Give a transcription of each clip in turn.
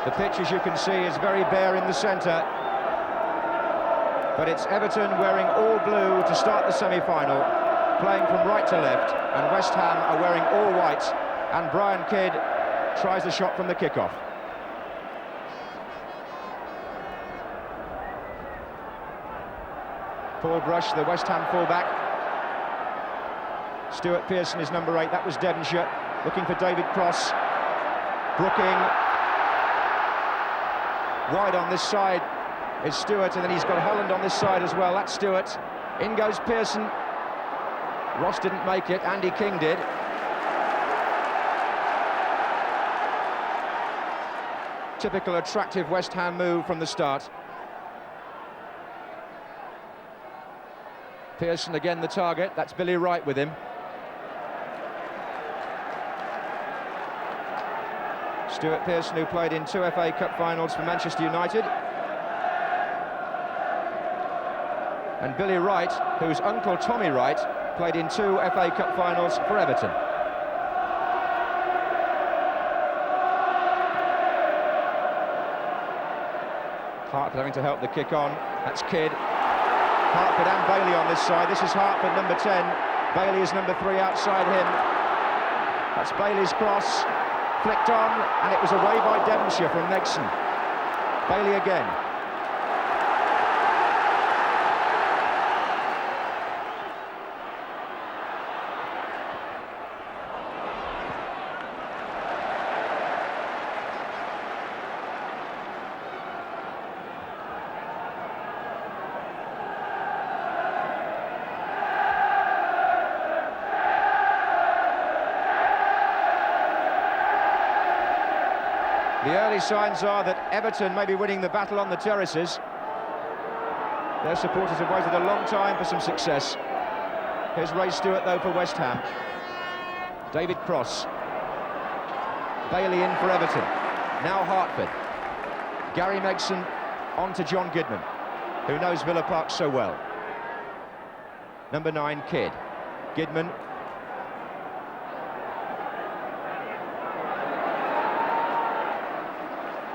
The pitch, as you can see, is very bare in the centre. But it's Everton wearing all blue to start the semi-final, playing from right to left, and West Ham are wearing all white, and Brian Kidd tries the shot from the kickoff. Paul Brush, the West Ham fullback. Stuart Pearson is number 8, that was Devonshire, looking for David Cross. Brooking, wide on this side is Stewart, and then he's got Holland on this side as well. That's Stewart. In goes Pearson. Ross didn't make it, Andy King did. Typical attractive West Ham move from the start. Pearson again the target, that's Billy Wright with him. Stuart Pearson, who played in 2 FA Cup finals for Manchester United. And Billy Wright, whose uncle Tommy Wright played in 2 FA Cup finals for Everton. Hartford having to help the kick on, that's Kidd. Hartford and Bailey on this side. This is Hartford, number 10. Bailey is number 3 outside him. That's Bailey's cross. Flicked on, and it was away by Devonshire from Megson. Bailey again. The early signs are that Everton may be winning the battle on the terraces. Their supporters have waited a long time for some success. Here's Ray Stewart, though, for West Ham. David Cross. Bailey in for Everton. Now Hartford. Gary Megson on to John Gidman, who knows Villa Park so well. Number 9, Kidd. Gidman.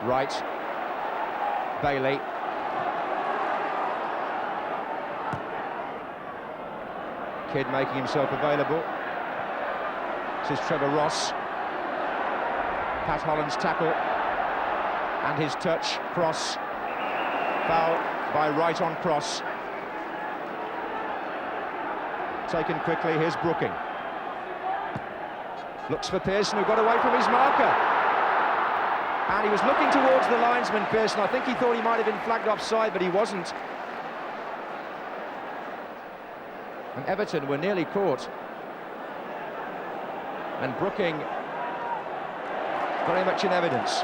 Wright, Bailey. Kidd making himself available. This is Trevor Ross. Pat Holland's tackle and his touch. Cross. Foul by Wright on Cross. Taken quickly, here's Brooking. Looks for Pearson, who got away from his marker. And he was looking towards the linesman, Pearson. I think he thought he might have been flagged offside, but he wasn't. And Everton were nearly caught. And Brooking very much in evidence.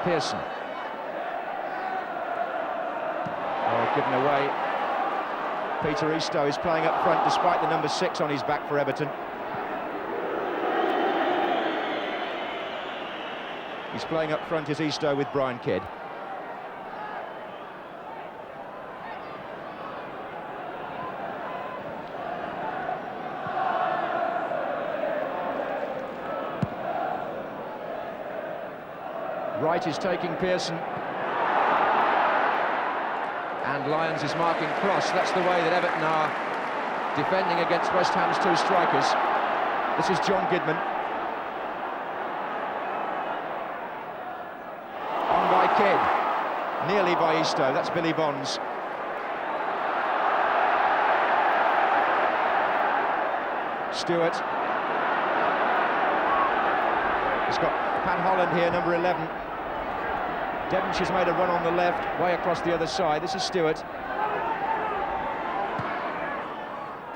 Pearson. Oh, given away. Peter Eastoe is playing up front despite the number 6 on his back for Everton. He's playing up front is Eastoe with Brian Kidd. Wright is taking Pearson. And Lyons is marking Cross. That's the way that Everton are defending against West Ham's 2 strikers. This is John Gidman. Kidd, nearly by Eastoe, that's Billy Bonds. Stewart. He's got Pat Holland here, number 11. Devonshire's made a run on the left, way across the other side. This is Stewart.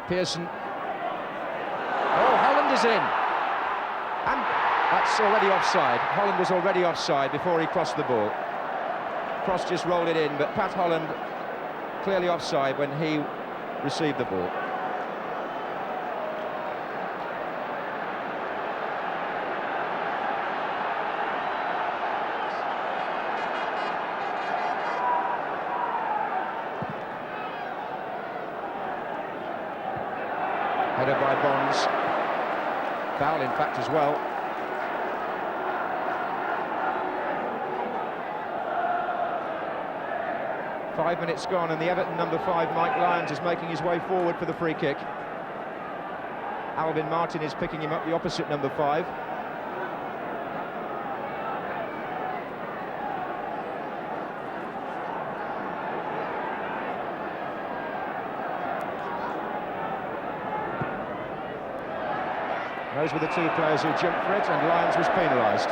Pearson. Oh, Holland is in. And that's already offside. Holland was already offside before he crossed the ball. Cross just rolled it in, but Pat Holland clearly offside when he received the ball. Header by Bonds. Foul, in fact, as well. Five minutes gone, and the Everton number 5, Mike Lyons, is making his way forward for the free kick. Alvin Martin is picking him up, the opposite number 5. Those were the two players who jumped for it, and Lyons was penalised.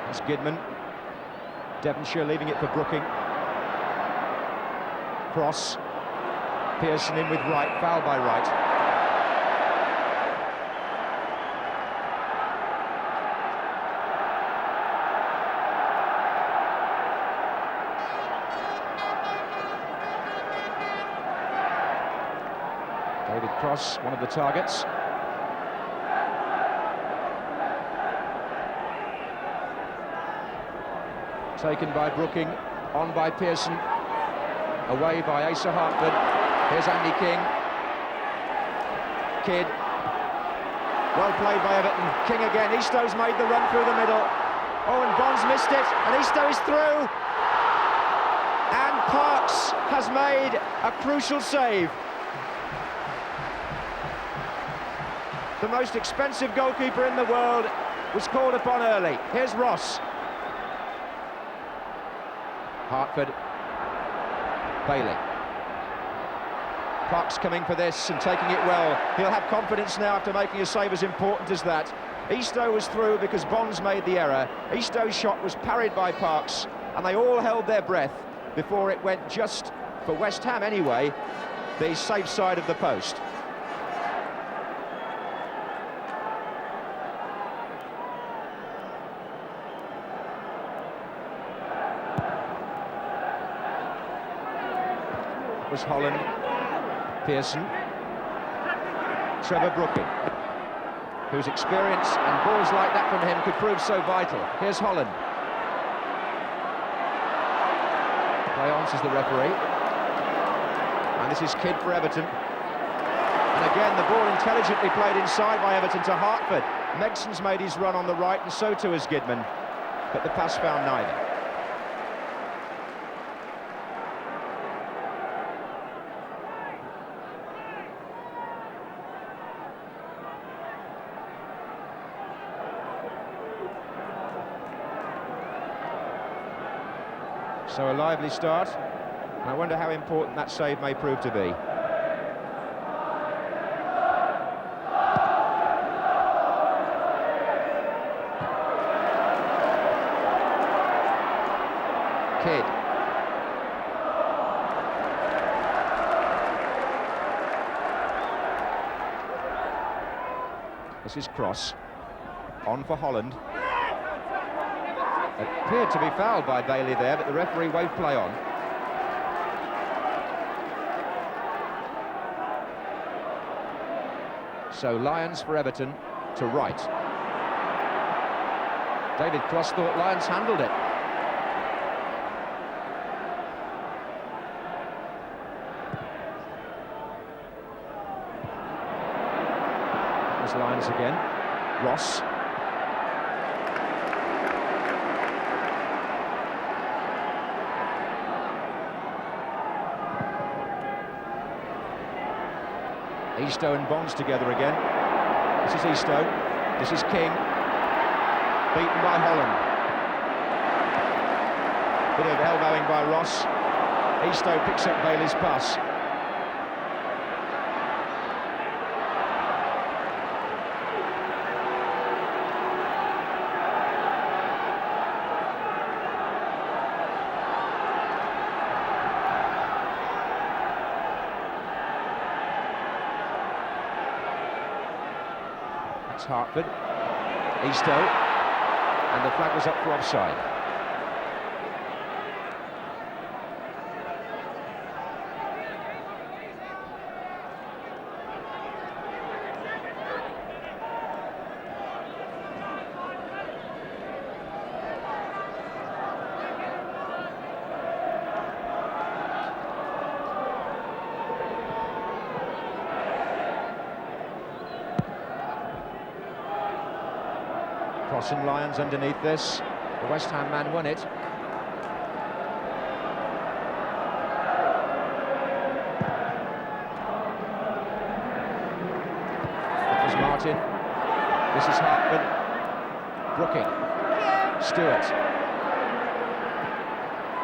That's Gidman. Devonshire leaving it for Brooking. Cross. Pearson in with Wright, foul by Wright. David Cross, one of the targets. Taken by Brooking, on by Pearson, away by Asa Hartford. Here's Andy King. Kidd. Well played by Everton. King again. Eastow's made the run through the middle. Oh, and Bonds missed it, and Eastow is through. And Parks has made a crucial save. The most expensive goalkeeper in the world was called upon early. Here's Ross. Hartford. Bailey. Parks coming for this and taking it well. He'll have confidence now after making a save as important as that. Eastow was through because Bonds made the error. Eastow's shot was parried by Parks, and they all held their breath before it went just, for West Ham anyway, the safe side of the post. Was Holland, Pearson, Trevor Brooking, whose experience and balls like that from him could prove so vital. Here's Holland. Play on, says the referee. And this is Kidd for Everton. And again, the ball intelligently played inside by Everton to Hartford. Megson's made his run on the right, and so too has Gidman. But the pass found neither. So a lively start, and I wonder how important that save may prove to be. Kidd. This is Cross. On for Holland. Appeared to be fouled by Bailey there, but the referee waved play on. So Lyons for Everton to Wright. David Cross thought Lyons handled it. That was Lyons again. Ross. Eastow and Bonds together again. This is Eastow. This is King. Beaten by Holland. Bit of elbowing by Ross. Eastow picks up Bailey's pass. Hartford, Eastow, and the flag was up for offside. Cross and Lyons underneath this. The West Ham man won it. It was Martin. This is Hartford. Brooking. Stewart.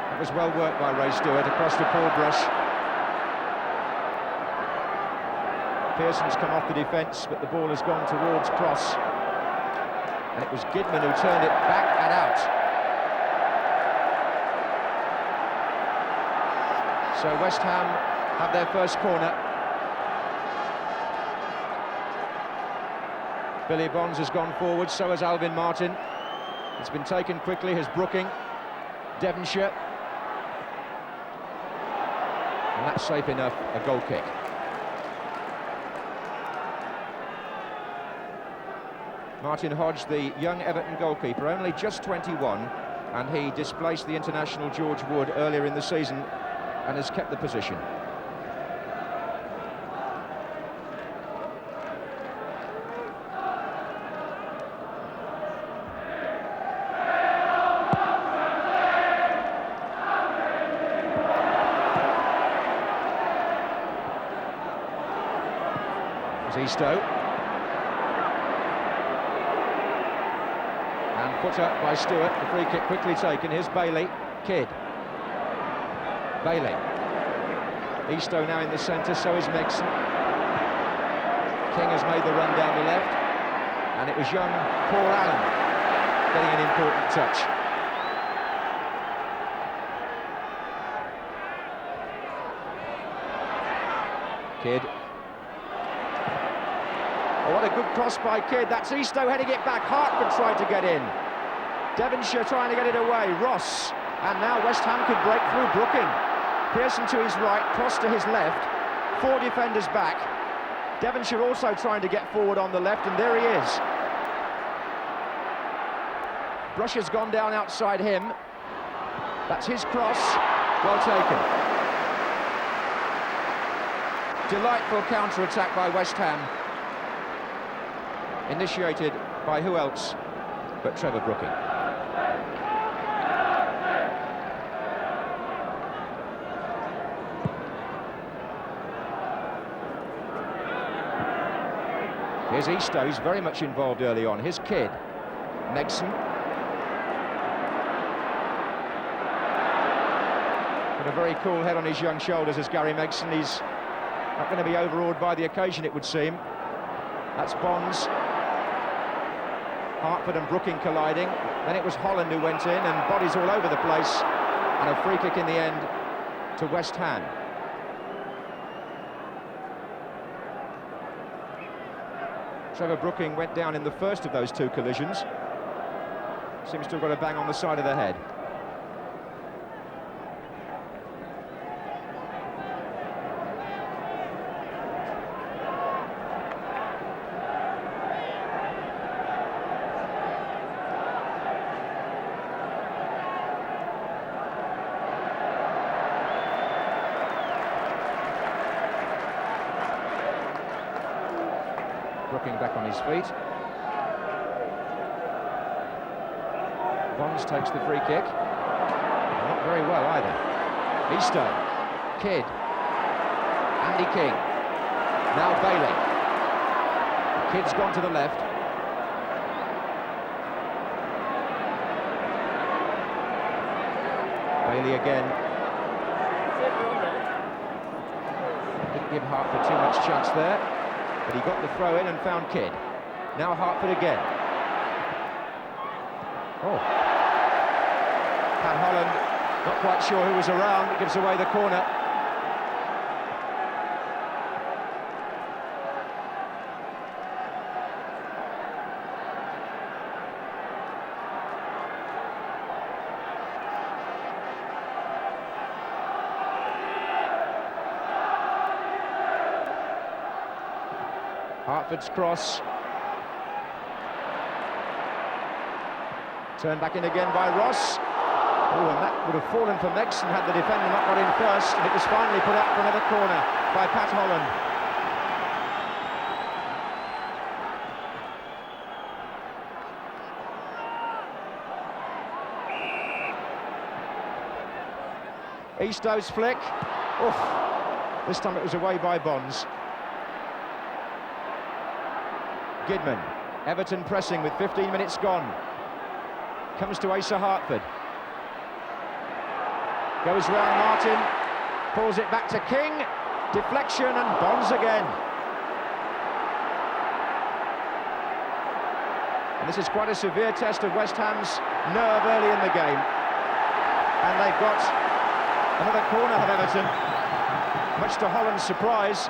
It was well worked by Ray Stewart across the Paul Brush. Pearson's come off the defence, but the ball has gone towards Cross. And it was Gidman who turned it back and out. So West Ham have their first corner. Billy Bonds has gone forward, so has Alvin Martin. It's been taken quickly, has Brooking. Devonshire. And that's safe enough, a goal kick. Martin Hodge, the young Everton goalkeeper, only just 21, and he displaced the international George Wood earlier in the season and has kept the position. Zisto. And put up by Stewart. The free kick quickly taken. Here's Bailey. Kidd. Bailey. Eastoe now in the centre, so is Megson. King has made the run down the left. And it was young Paul Allen getting an important touch. Kidd. Oh, what a good cross by Kidd. That's Eastoe heading it back. Hartford tried to get in. Devonshire trying to get it away. Ross. And now West Ham could break through. Brooking. Pearson to his right, Cross to his left. Four defenders back. Devonshire also trying to get forward on the left, and there he is. Brush has gone down outside him. That's his cross. Well taken. Delightful counter-attack by West Ham. Initiated by who else but Trevor Brooking. Here's Eastoe, he's very much involved early on. Here's Kidd. Megson. Got a very cool head on his young shoulders as Gary Megson. He's not going to be overawed by the occasion, it would seem. That's Bonds. Hartford and Brooking colliding. Then it was Holland who went in, and bodies all over the place. And a free kick in the end to West Ham. Trevor Brooking went down in the first of those two collisions. Seems to have got a bang on the side of the head. Brooking back on his feet. Bonds takes the free kick. Not very well either. Eastoe. Kidd. Andy King. Now Bailey. Kidd's gone to the left. Bailey again. Didn't give Hartford too much chance there. But he got the throw in and found Kidd. Now Hartford again. Oh. Pat Holland, not quite sure who was around, gives away the corner. Hartford's cross. Turned back in again by Ross. Oh, and that would have fallen for Megson had the defender not got in first. And it was finally put out for another corner by Pat Holland. Eastow's flick. Oof. This time it was away by Bonds. Gidman. Everton pressing with 15 minutes gone. Comes to Asa Hartford. Goes round Martin. Pulls it back to King. Deflection and Bonds again. And this is quite a severe test of West Ham's nerve early in the game. And they've got another corner of Everton, much to Holland's surprise.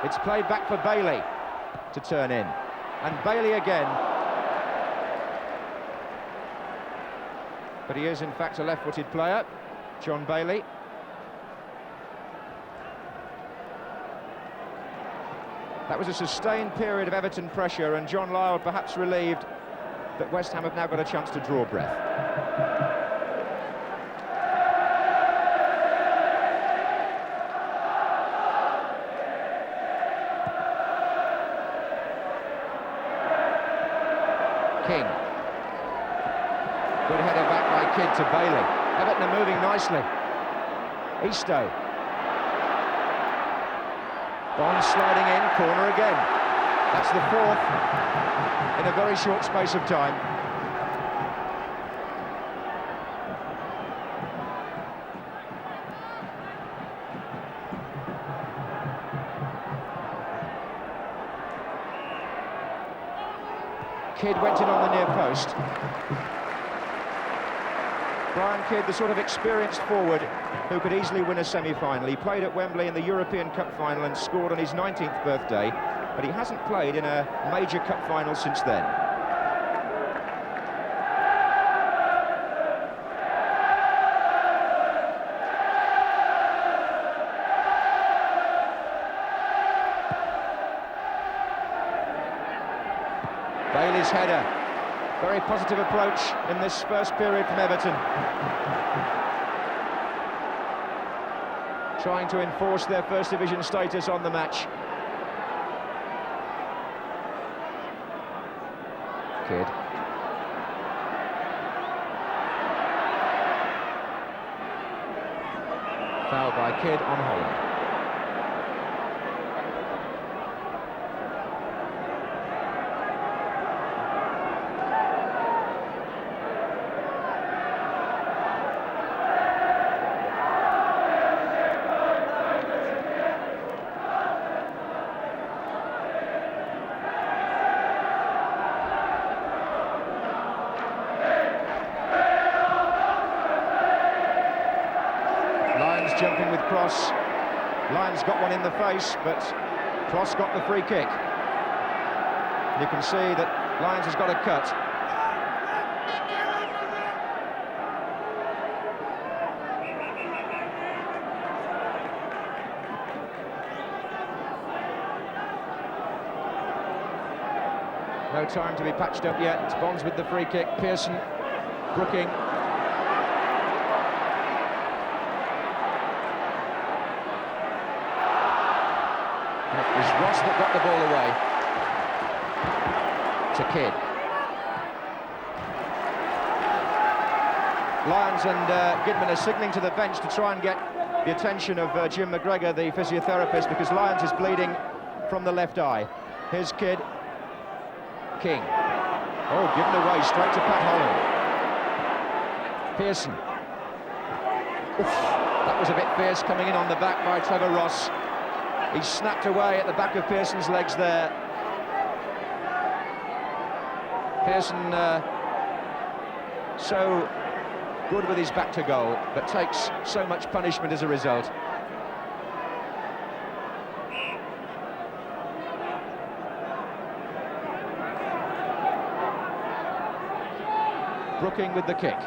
It's played back for Bailey to turn in. And Bailey again. But he is in fact a left-footed player, John Bailey. That was a sustained period of Everton pressure, and John Lyall perhaps relieved that West Ham have now got a chance to draw breath. King. Good header back by Kidd to Bailey. Everton are moving nicely. Eastoe. Bonds sliding in, corner again. That's the fourth in a very short space of time. Kidd went in on the near post. Brian Kidd, the sort of experienced forward who could easily win a semi-final. He played at Wembley in the European Cup final and scored on his 19th birthday, but he hasn't played in a major cup final since then. Bailey's header. Very positive approach in this first period from Everton. Trying to enforce their first division status on the match. Kidd. Foul by Kidd on Holland. Jumping with Cross. Lyons got one in the face, but Cross got the free kick. You can see that Lyons has got a cut. No time to be patched up yet. Bonds with the free kick. Pearson, Brooking. It was Ross that got the ball away to Kidd. Lyons and Gidman are signalling to the bench to try and get the attention of Jim McGregor, the physiotherapist, because Lyons is bleeding from the left eye. Here's Kidd. King. Oh, given away straight to Pat Holland. Pearson. Oof, that was a bit fierce, coming in on the back by Trevor Ross. He snapped away at the back of Pearson's legs there. Pearson so good with his back to goal, but takes so much punishment as a result. Brooking with the kick.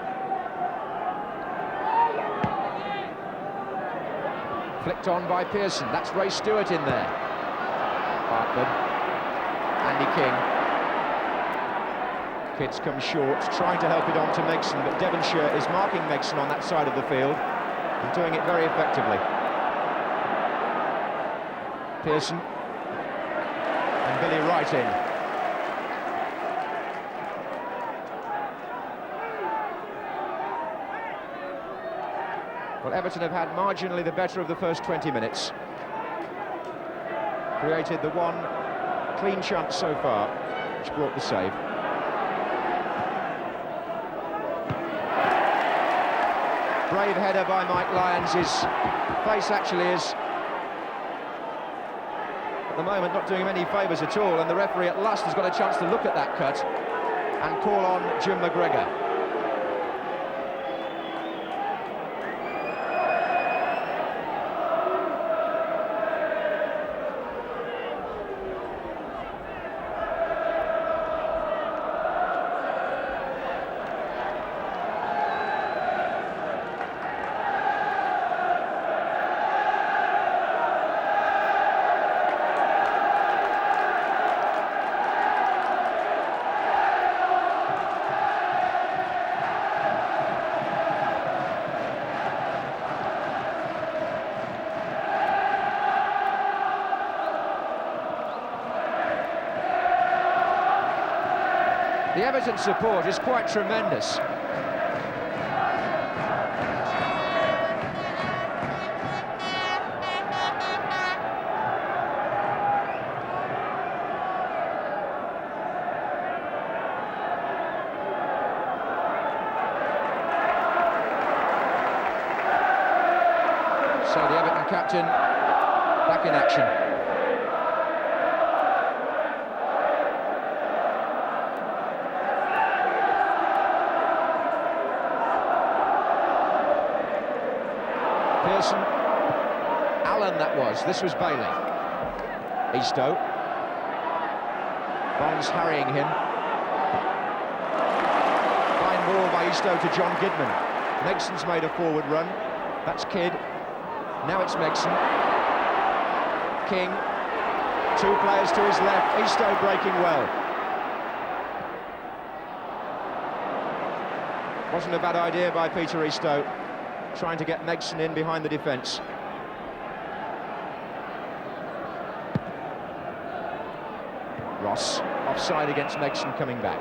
Flicked on by Pearson. That's Ray Stewart in there. Hartford. Andy King. Kidd's come short, trying to help it on to Megson, but Devonshire is marking Megson on that side of the field and doing it very effectively. Pearson. And Billy Wright in. Well, Everton have had marginally the better of the first 20 minutes. Created the one clean chance so far, which brought the save. Brave header by Mike Lyons. His face actually is, at the moment, not doing him any favours at all, and the referee at last has got a chance to look at that cut and call on Jim McGregor. The Everton support is quite tremendous. So the Everton captain back in action. Pearson, Allen that was, this was Bailey. Eastoe. Bonds harrying him. Fine ball by Eastoe to John Gidman. Megson's made a forward run. That's Kidd. Now it's Megson. King. Two players to his left. Eastoe breaking well. Wasn't a bad idea by Peter Eastoe, trying to get Megson in behind the defence. Ross, offside against Megson coming back.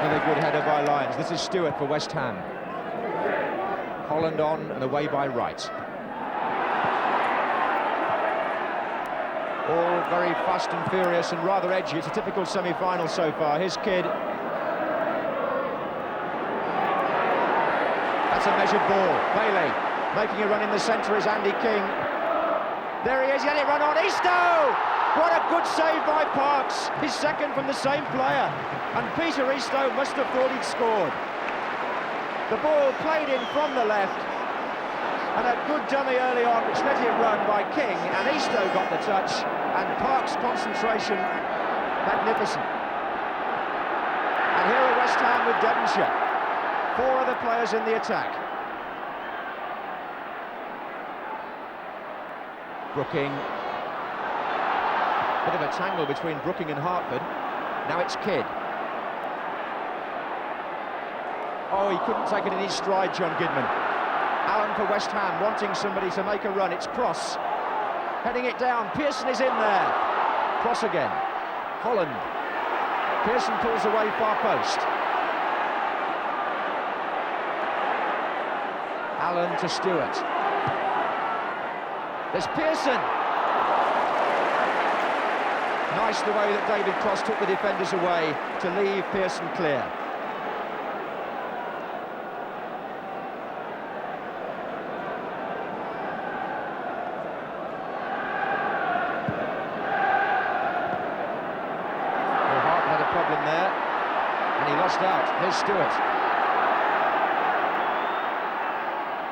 Another good header by Lyons. This is Stewart for West Ham. Holland on and away by Wright. All very fast and furious and rather edgy. It's a typical semi-final so far. Here's Kidd. That's a measured ball. Bailey making a run in the centre is Andy King. There he is, let it run on. Eastoe! What a good save by Parks. His second from the same player. And Peter Eastoe must have thought he'd scored. The ball played in from the left, and a good dummy early on which let it run by King, and Eastoe got the touch, and Parks' concentration magnificent. And here are West Ham with Devonshire. Four other players in the attack. Brooking. Bit of a tangle between Brooking and Hartford. Now it's Kidd. Oh, he couldn't take it in his stride, John Gidman. Allen for West Ham, wanting somebody to make a run. It's Cross. Heading it down. Pearson is in there. Cross again. Holland. Pearson pulls away far post. Allen to Stewart. There's Pearson. Nice the way that David Cross took the defenders away to leave Pearson clear. Well, Hart had a problem there, and he lost out. Here's Stewart.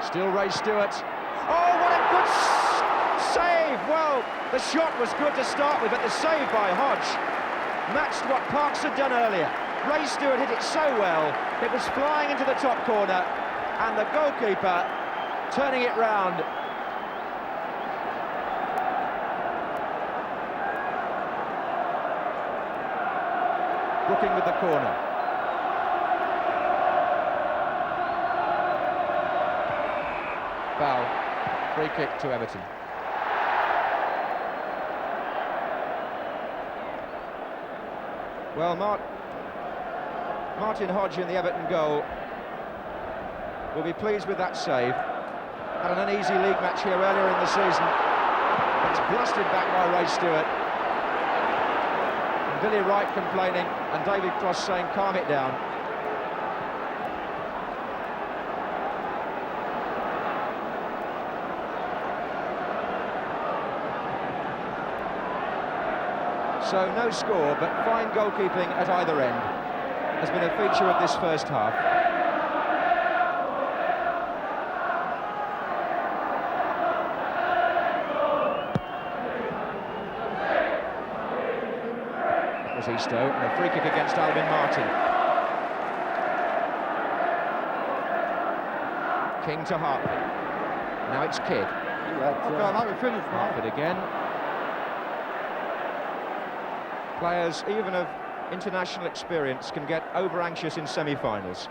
Still Ray Stewart. Oh, what a good save! Well, the shot was good to start with, but the save by Hodge matched what Parks had done earlier. Ray Stewart hit it so well, it was flying into the top corner, and the goalkeeper turning it round. Brooking with the corner. Foul. Free kick to Everton. Well, Martin Hodge in the Everton goal will be pleased with that save. Had an uneasy league match here earlier in the season. It's blasted back by Ray Stewart. And Billy Wright complaining, and David Cross saying, calm it down. So no score, but fine goalkeeping at either end has been a feature of this first half. That was Easto, and a free kick against Alvin Martin. King to Hartford. Now it's Kidd. Hartford again. Players, even of international experience, can get over-anxious in semi-finals.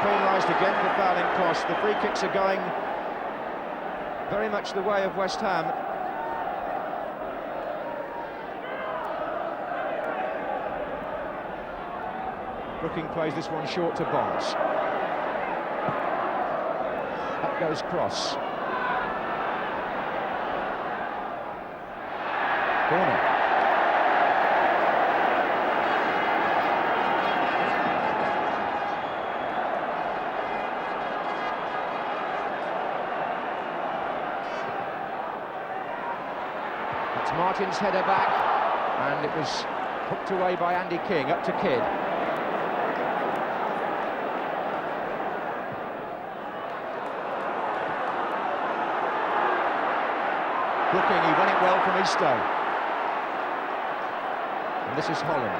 Penalised again for fouling Cross. The free kicks are going very much the way of West Ham. Brooking plays this one short to Bonds. Up goes Cross. Corner. Martin's header back, and it was hooked away by Andy King, up to Kidd. Brooking, he won it well from Easto. And this is Holland.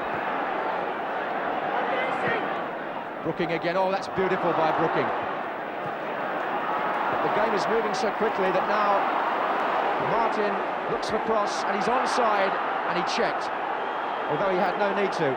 Brooking again, oh that's beautiful by Brooking. But the game is moving so quickly that now Martin looks for Cross, and he's onside, and he checked, although he had no need to.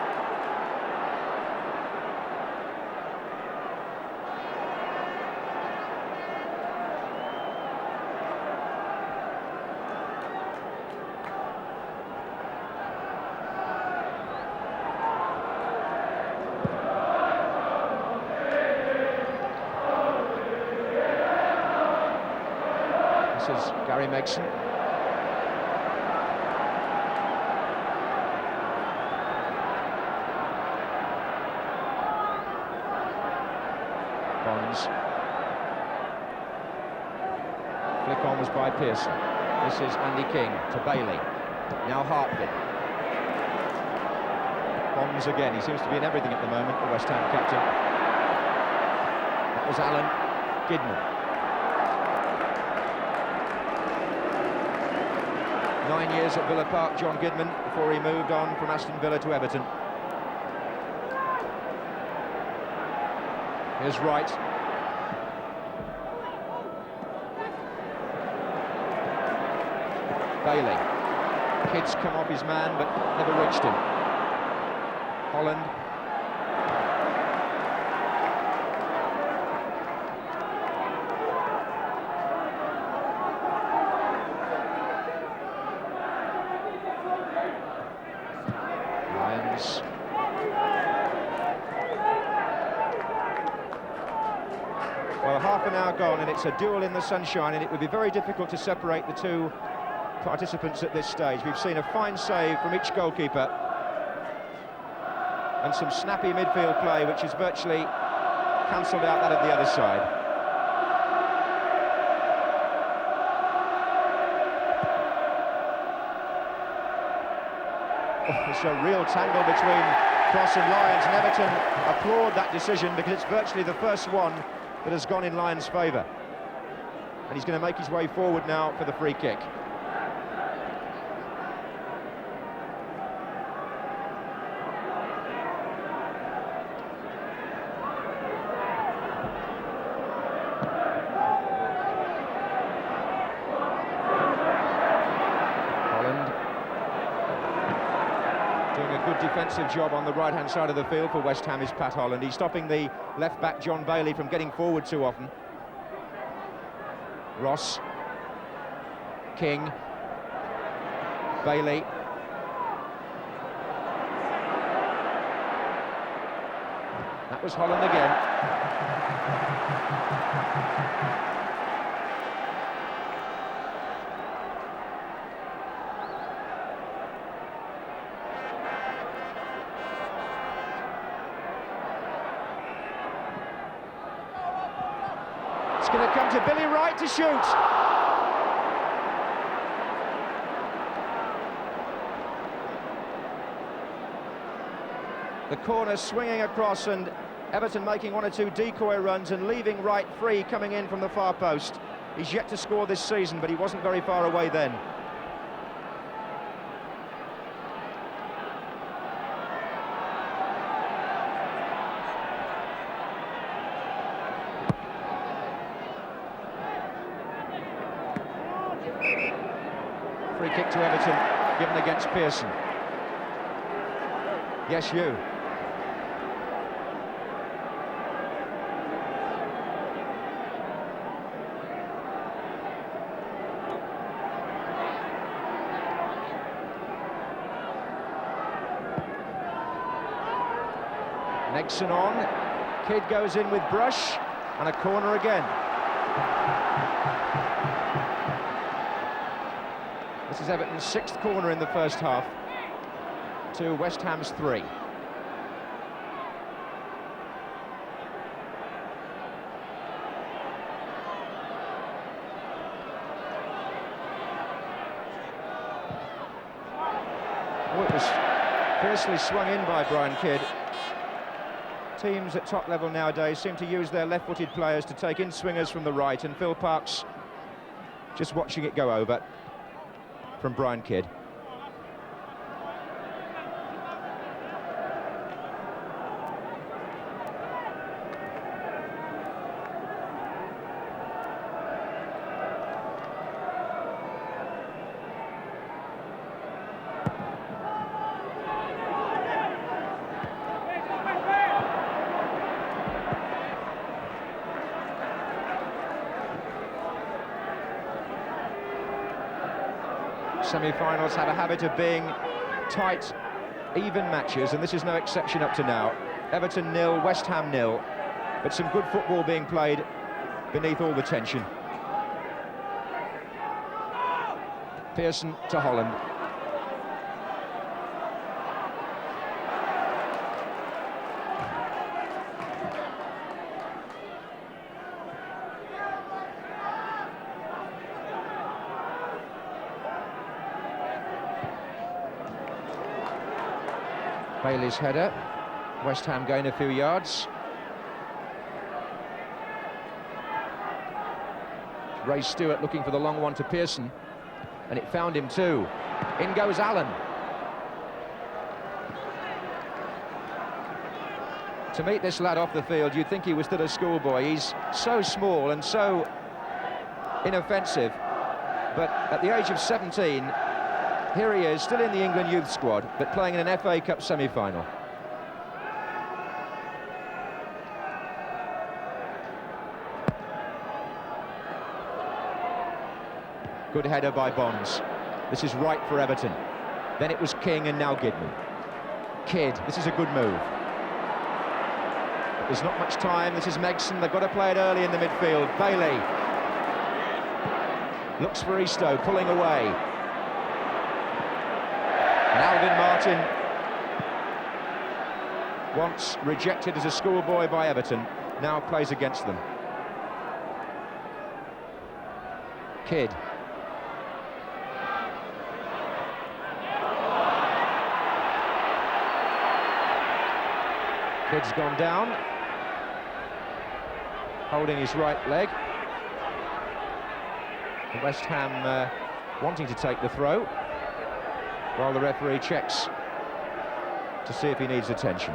This is Gary Megson. Bonds. Flick on was by Pearson. This is Andy King to Bailey. Now Hartford. Bonds again. He seems to be in everything at the moment, the West Ham captain. That was Alan Gidman. 9 years at Villa Park, John Gidman, before he moved on from Aston Villa to Everton. Here's Wright. Bailey. Kidd's come off his man, but never reached him. Holland. Lyons. Well, half an hour gone, and it's a duel in the sunshine, and it would be very difficult to separate the two participants at this stage. We've seen a fine save from each goalkeeper, and some snappy midfield play, which has virtually cancelled out that of the other side. Oh, it's a real tangle between Cross and Lyons, and Everton applaud that decision because it's virtually the first one that has gone in Lyons' favour. And he's going to make his way forward now for the free kick. Defensive job on the right-hand side of the field for West Ham is Pat Holland. He's stopping the left-back John Bailey from getting forward too often. Ross, King, Bailey. That was Holland again. It's going to come to Billy Wright to shoot. The corner swinging across, and Everton making one or two decoy runs and leaving Wright free coming in from the far post. He's yet to score this season, but he wasn't very far away then. Free kick to Everton, given against Pearson. Yes, you. Nexon on. Kidd goes in with Brush, and a corner again. This is Everton's 6th corner in the first half to West Ham's 3. Oh, it was fiercely swung in by Brian Kidd. Teams at top level nowadays seem to use their left-footed players to take in swingers from the right, and Phil Parkes just watching it go over from Brian Kidd. Semi-finals have a habit of being tight, even matches, and this is no exception up to now. Everton 0, West Ham 0, but some good football being played beneath all the tension. Pearson to Holland. Bailey's header. West Ham gain a few yards. Ray Stewart looking for the long one to Pearson, and it found him too. In goes Allen. To meet this lad off the field, you'd think he was still a schoolboy. He's so small and so inoffensive, but at the age of 17, here he is, still in the England youth squad, but playing in an FA Cup semi-final. Good header by Bonds. This is right for Everton. Then it was King, and now Gidman. Kidd, this is a good move. There's not much time. This is Megson. They've got to play it early in the midfield. Bailey looks for Isto, pulling away. And Alvin Martin, once rejected as a schoolboy by Everton, now plays against them. Kidd. Kid's gone down, holding his right leg. West Ham wanting to take the throw, while the referee checks to see if he needs attention.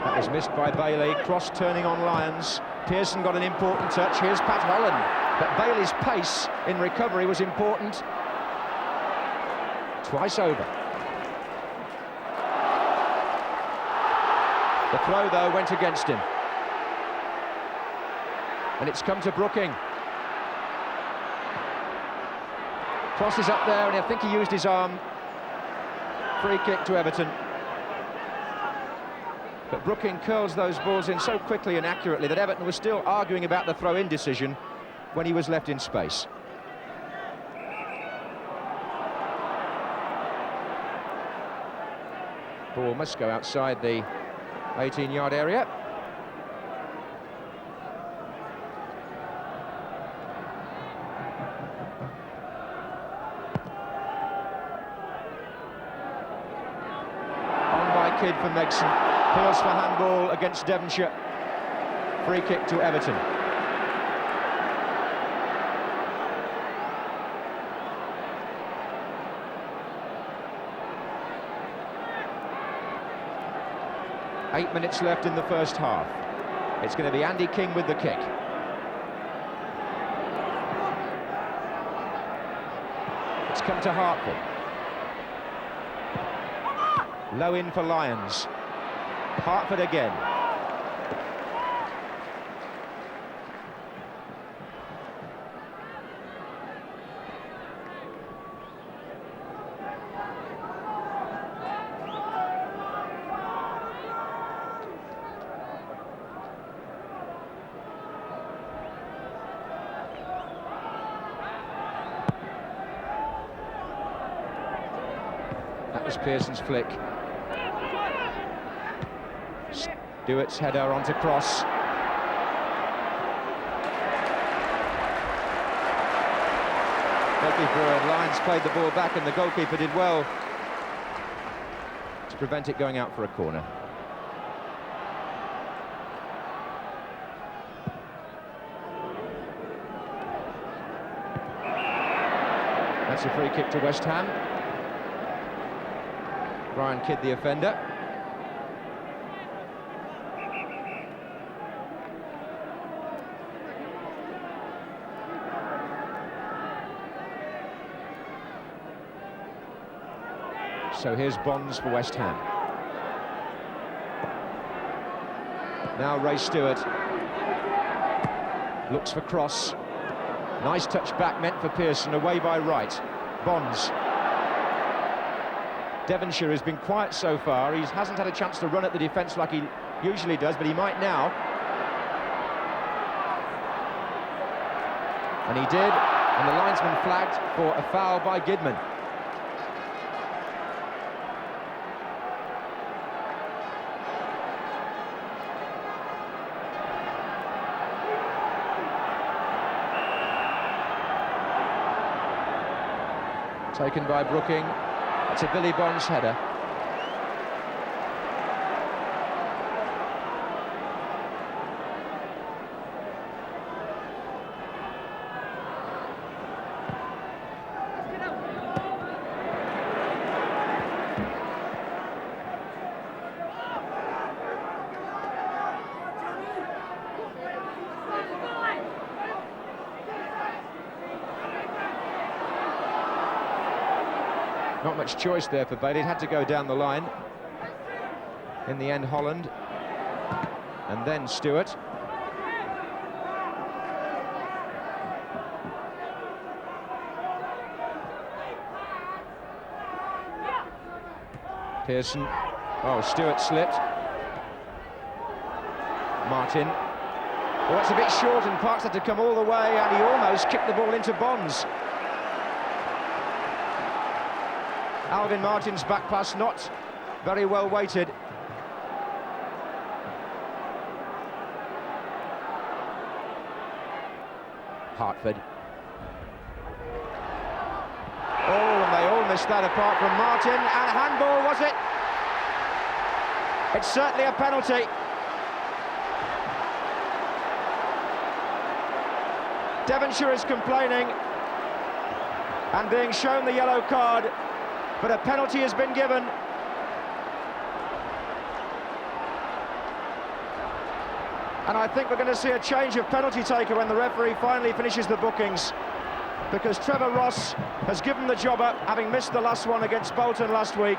That was missed by Bailey. Cross turning on Lyons. Pearson got an important touch. Here's Pat Holland. But Bailey's pace in recovery was important. Twice over. The throw, though, went against him. And it's come to Brooking. Cross is up there, and I think he used his arm. Free kick to Everton. But Brooking curls those balls in so quickly and accurately that Everton was still arguing about the throw-in decision when he was left in space. Ball must go outside the 18-yard area. On by Kidd for Megson. Appeals for handball against Devonshire. Free kick to Everton. Eight minutes left in the first half. It's going to be Andy King with the kick. It's come to Hartford. Low in for Lyons. Hartford again. That was Pearson's flick. Stewart's header onto Cross. Goalkeeper and Lyons played the ball back, and the goalkeeper did well to prevent it going out for a corner. That's a free kick to West Ham. Brian Kidd, the offender. So here's Bonds for West Ham. Now Ray Stewart looks for Cross. Nice touch back meant for Pearson, away by Wright. Bonds. Devonshire has been quiet so far. He hasn't had a chance to run at the defence like he usually does, but he might now. And he did, and the linesman flagged for a foul by Gidman. Taken by Brooking. It's a Billy Bonds header. Not much choice there for Bailey. It had to go down the line. In the end, Holland. And then Stewart. Pearson. Oh, Stewart slipped. Martin. Well, that's a bit short, and Parks had to come all the way, and he almost kicked the ball into Bonds. Alvin Martin's back pass not very well weighted. Hartford. Everyone missed that apart from Martin, and handball, was it? It's certainly a penalty. Devonshire is complaining and being shown the yellow card, but a penalty has been given. And I think we're going to see a change of penalty taker when the referee finally finishes the bookings, because Trevor Ross has given the job up, having missed the last one against Bolton last week.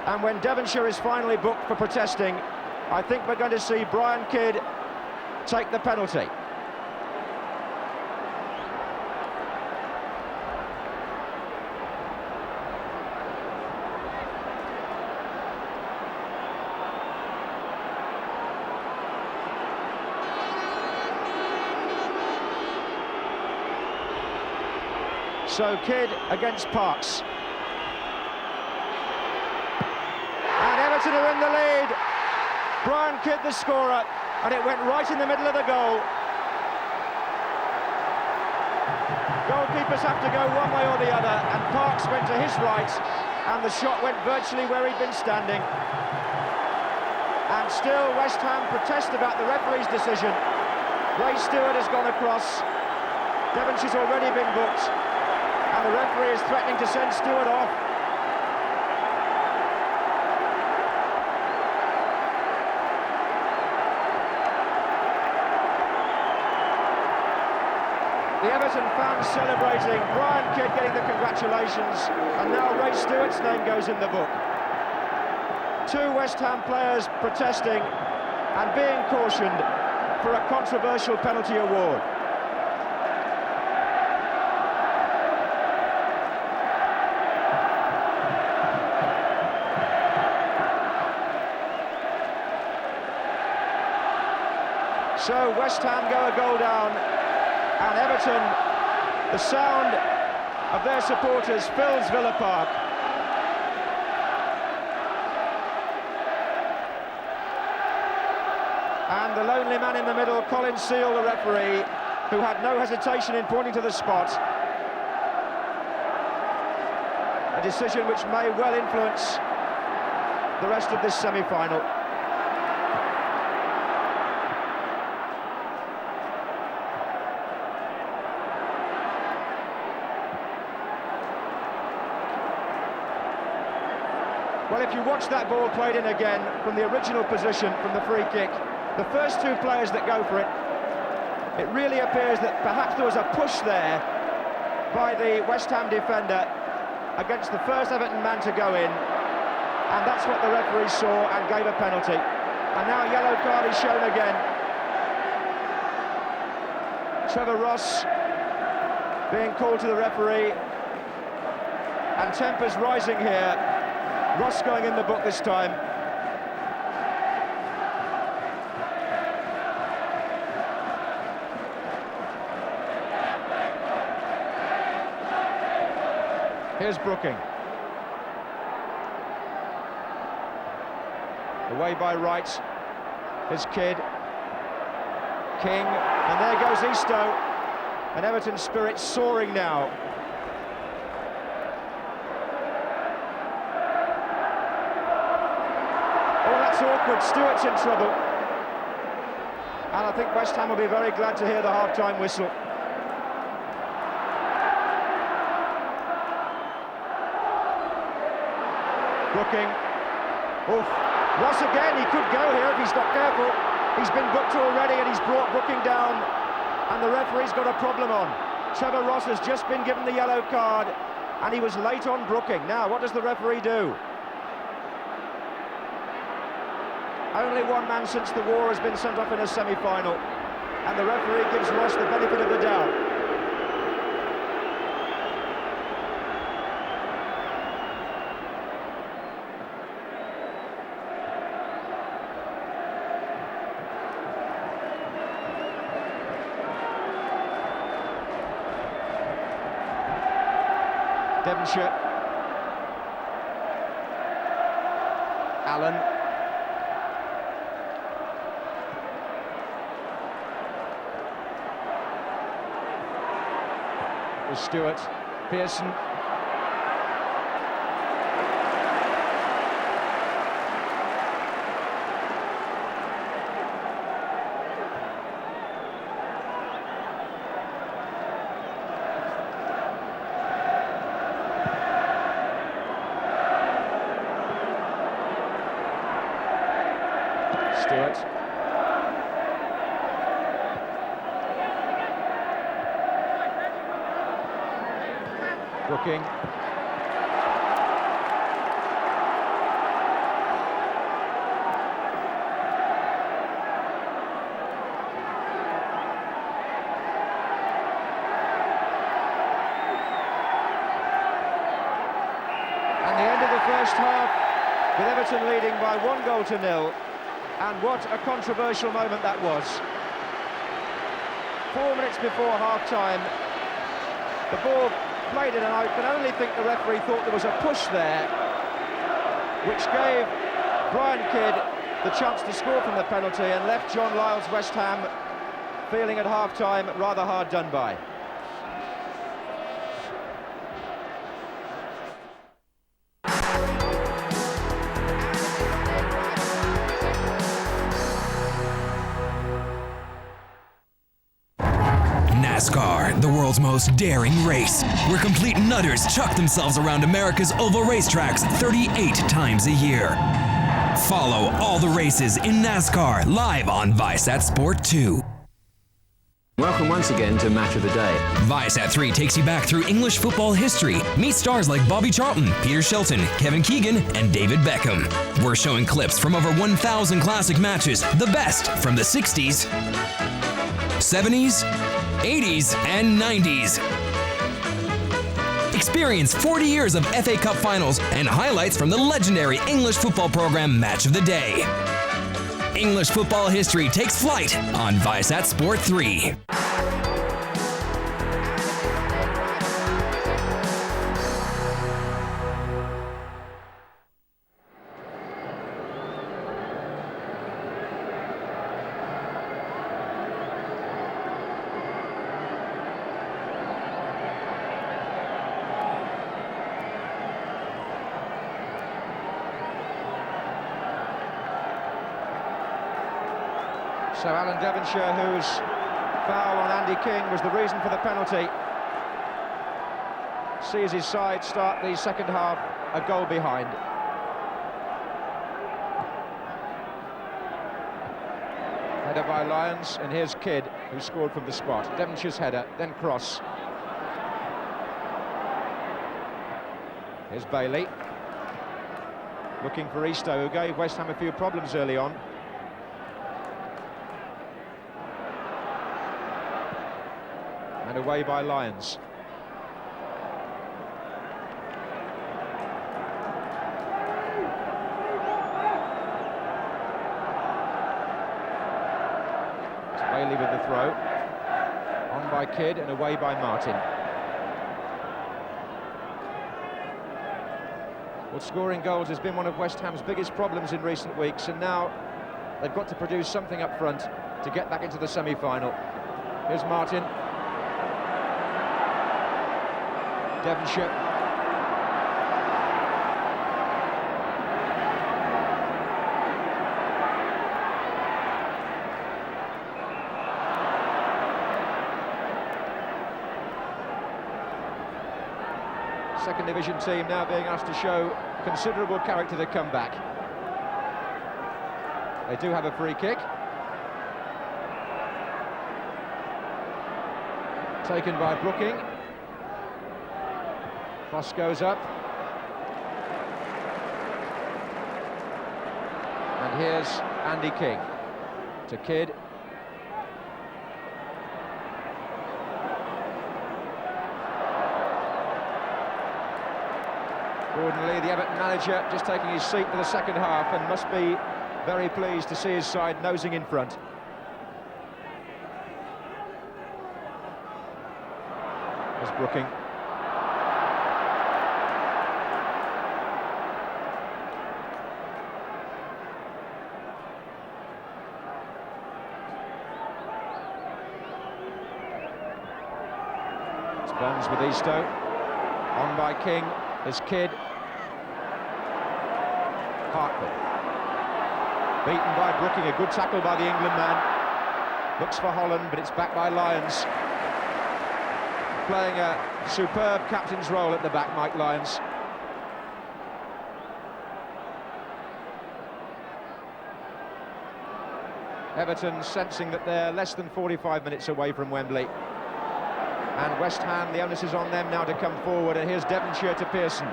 And when Devonshire is finally booked for protesting, I think we're going to see Brian Kidd take the penalty. So Kidd against Parks. And Everton are in the lead. Brian Kidd the scorer, and it went right in the middle of the goal. Goalkeepers have to go one way or the other, and Parks went to his right, and the shot went virtually where he'd been standing. And still West Ham protest about the referee's decision. Ray Stewart has gone across. Devonshire's already been booked, and the referee is threatening to send Stewart off. The Everton fans celebrating, Brian Kidd getting the congratulations, and now Ray Stewart's name goes in the book. Two West Ham players protesting and being cautioned for a controversial penalty award. So West Ham go a goal down, and Everton, the sound of their supporters fills Villa Park. And the lonely man in the middle, Colin Seal, the referee, who had no hesitation in pointing to the spot. A decision which may well influence the rest of this semi-final. Well, if you watch that ball played in again from the original position, from the free kick, the first two players that go for it, it really appears that perhaps there was a push there by the West Ham defender against the first Everton man to go in, and that's what the referee saw and gave a penalty. And now a yellow card is shown again. Trevor Ross being called to the referee, and tempers rising here. Ross going in the book this time. Here's Brooking. Away by Wright. Here's Kidd. King, and there goes Eastoe. And Everton's spirit soaring now. Awkward, Stewart's in trouble, and I think West Ham will be very glad to hear the half-time whistle. Brooking, oof, Ross again, he could go here if he's not careful. He's been booked already and he's brought Brooking down, and the referee's got a problem on. Trevor Ross has just been given the yellow card, and he was late on Brooking. Now, what does the referee do? Only one man since the war has been sent off in a semi-final, and the referee gives Ross the benefit of the doubt. Devonshire. Allen. Stewart, Pearson, Stewart. Brooking. And the end of the first half, with Everton leading by 1-0. And what a controversial moment that was. 4 minutes before half-time, the ball played in, and I can only think the referee thought there was a push there, which gave Brian Kidd the chance to score from the penalty and left John Lyall's West Ham feeling at half-time rather hard done by. NASCAR, the world's most daring race, where complete nutters chuck themselves around America's oval racetracks 38 times a year. Follow all the races in NASCAR live on ViaSport 2. Welcome once again to Match of the Day. ViaSat 3 takes you back through English football history. Meet stars like Bobby Charlton, Peter Shilton, Kevin Keegan, and David Beckham. We're showing clips from over 1,000 classic matches, the best from the 60s, 70s, 80s, and 90s. Experience 40 years of FA Cup finals and highlights from the legendary English football program Match of the Day. English football history takes flight on ViaSport 3. So Alan Devonshire, whose foul on Andy King was the reason for the penalty, sees his side start the second half a goal behind. Header by Lyons, and here's Kidd, who scored from the spot. Devonshire's header, then cross. Here's Bailey, looking for Eastoe, who gave West Ham a few problems early on. And away by Lyons. It's Bailey with the throw. On by Kidd and away by Martin. Well, scoring goals has been one of West Ham's biggest problems in recent weeks, and now they've got to produce something up front to get back into the semi-final. Here's Martin. Devonshire. Second division team now being asked to show considerable character to come back. They do have a free kick. Taken by Brooking. Cross goes up. And here's Andy King to Kidd. Gordon Lee, the Everton manager, just taking his seat for the second half and must be very pleased to see his side nosing in front. There's Brooking. Bonds with Eastoe, on by King, there's Kidd. Hartford, beaten by Brooking, a good tackle by the England man. Looks for Holland, but it's back by Lyons. Playing a superb captain's role at the back, Mike Lyons. Everton sensing that they're less than 45 minutes away from Wembley. And West Ham, the onus is on them now to come forward, and here's Devonshire to Pearson.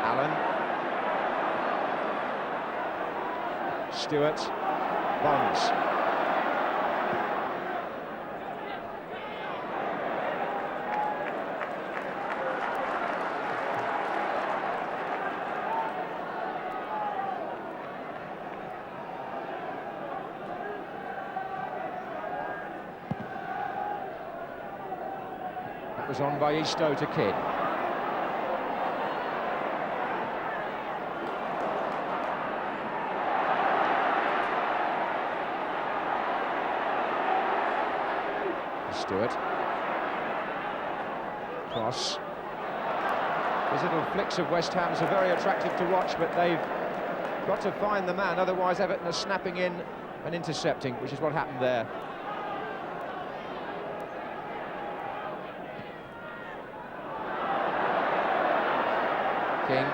Allen. Stewart. Bonds. That was on by Isto to Kidd. Stewart. Cross. These little flicks of West Ham's are very attractive to watch, but they've got to find the man, otherwise Everton are snapping in and intercepting, which is what happened there. King.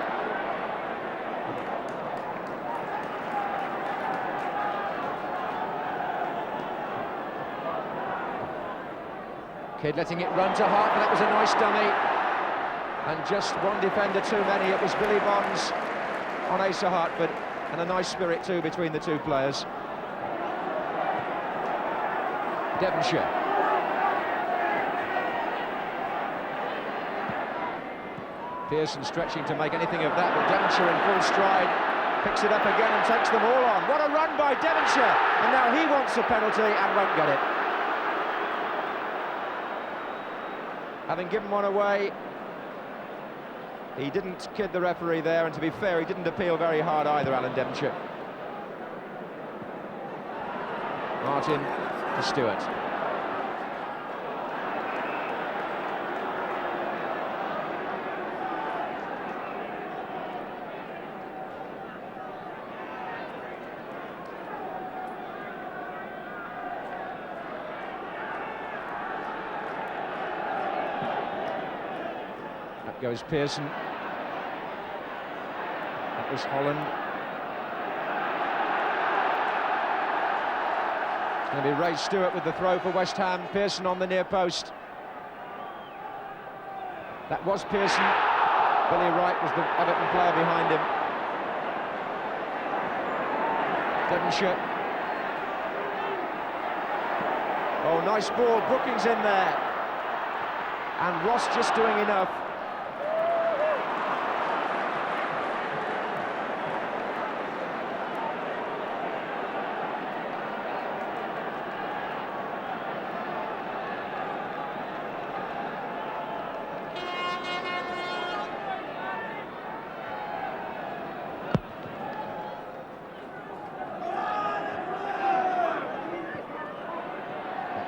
Kidd letting it run to Hart, but that was a nice dummy. And just one defender too many. It was Billy Bonds on Asa Hartford, and a nice spirit too between the two players. Devonshire. Pearson stretching to make anything of that, but Devonshire in full stride, picks it up again and takes them all on. What a run by Devonshire! And now he wants a penalty and won't get it. Having given one away, he didn't kid the referee there, and to be fair, he didn't appeal very hard either, Alan Devonshire. Martin to Stewart. Goes Pearson. That was Holland. It's going to be Ray Stewart with the throw for West Ham. Pearson on the near post. That was Pearson. Billy Wright was the Everton player behind him. Devonshire. Oh, nice ball. Brookings in there. And Ross just doing enough.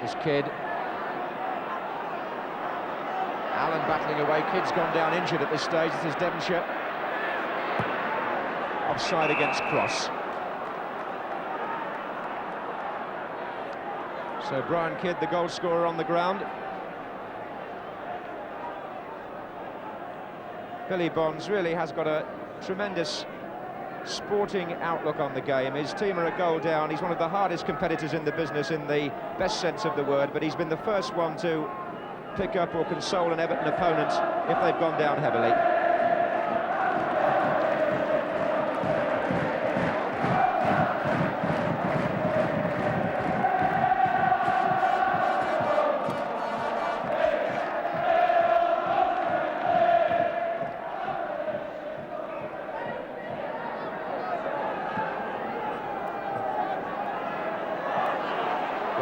Was Kidd. Allen battling away. Kidd's gone down injured at this stage. This is Devonshire. Offside against Cross. So Brian Kidd, the goal scorer, on the ground. Billy Bonds really has got a tremendous sporting outlook on the game. His team are a goal down. He's one of the hardest competitors in the business in the best sense of the word, but he's been the first one to pick up or console an Everton opponent if they've gone down heavily.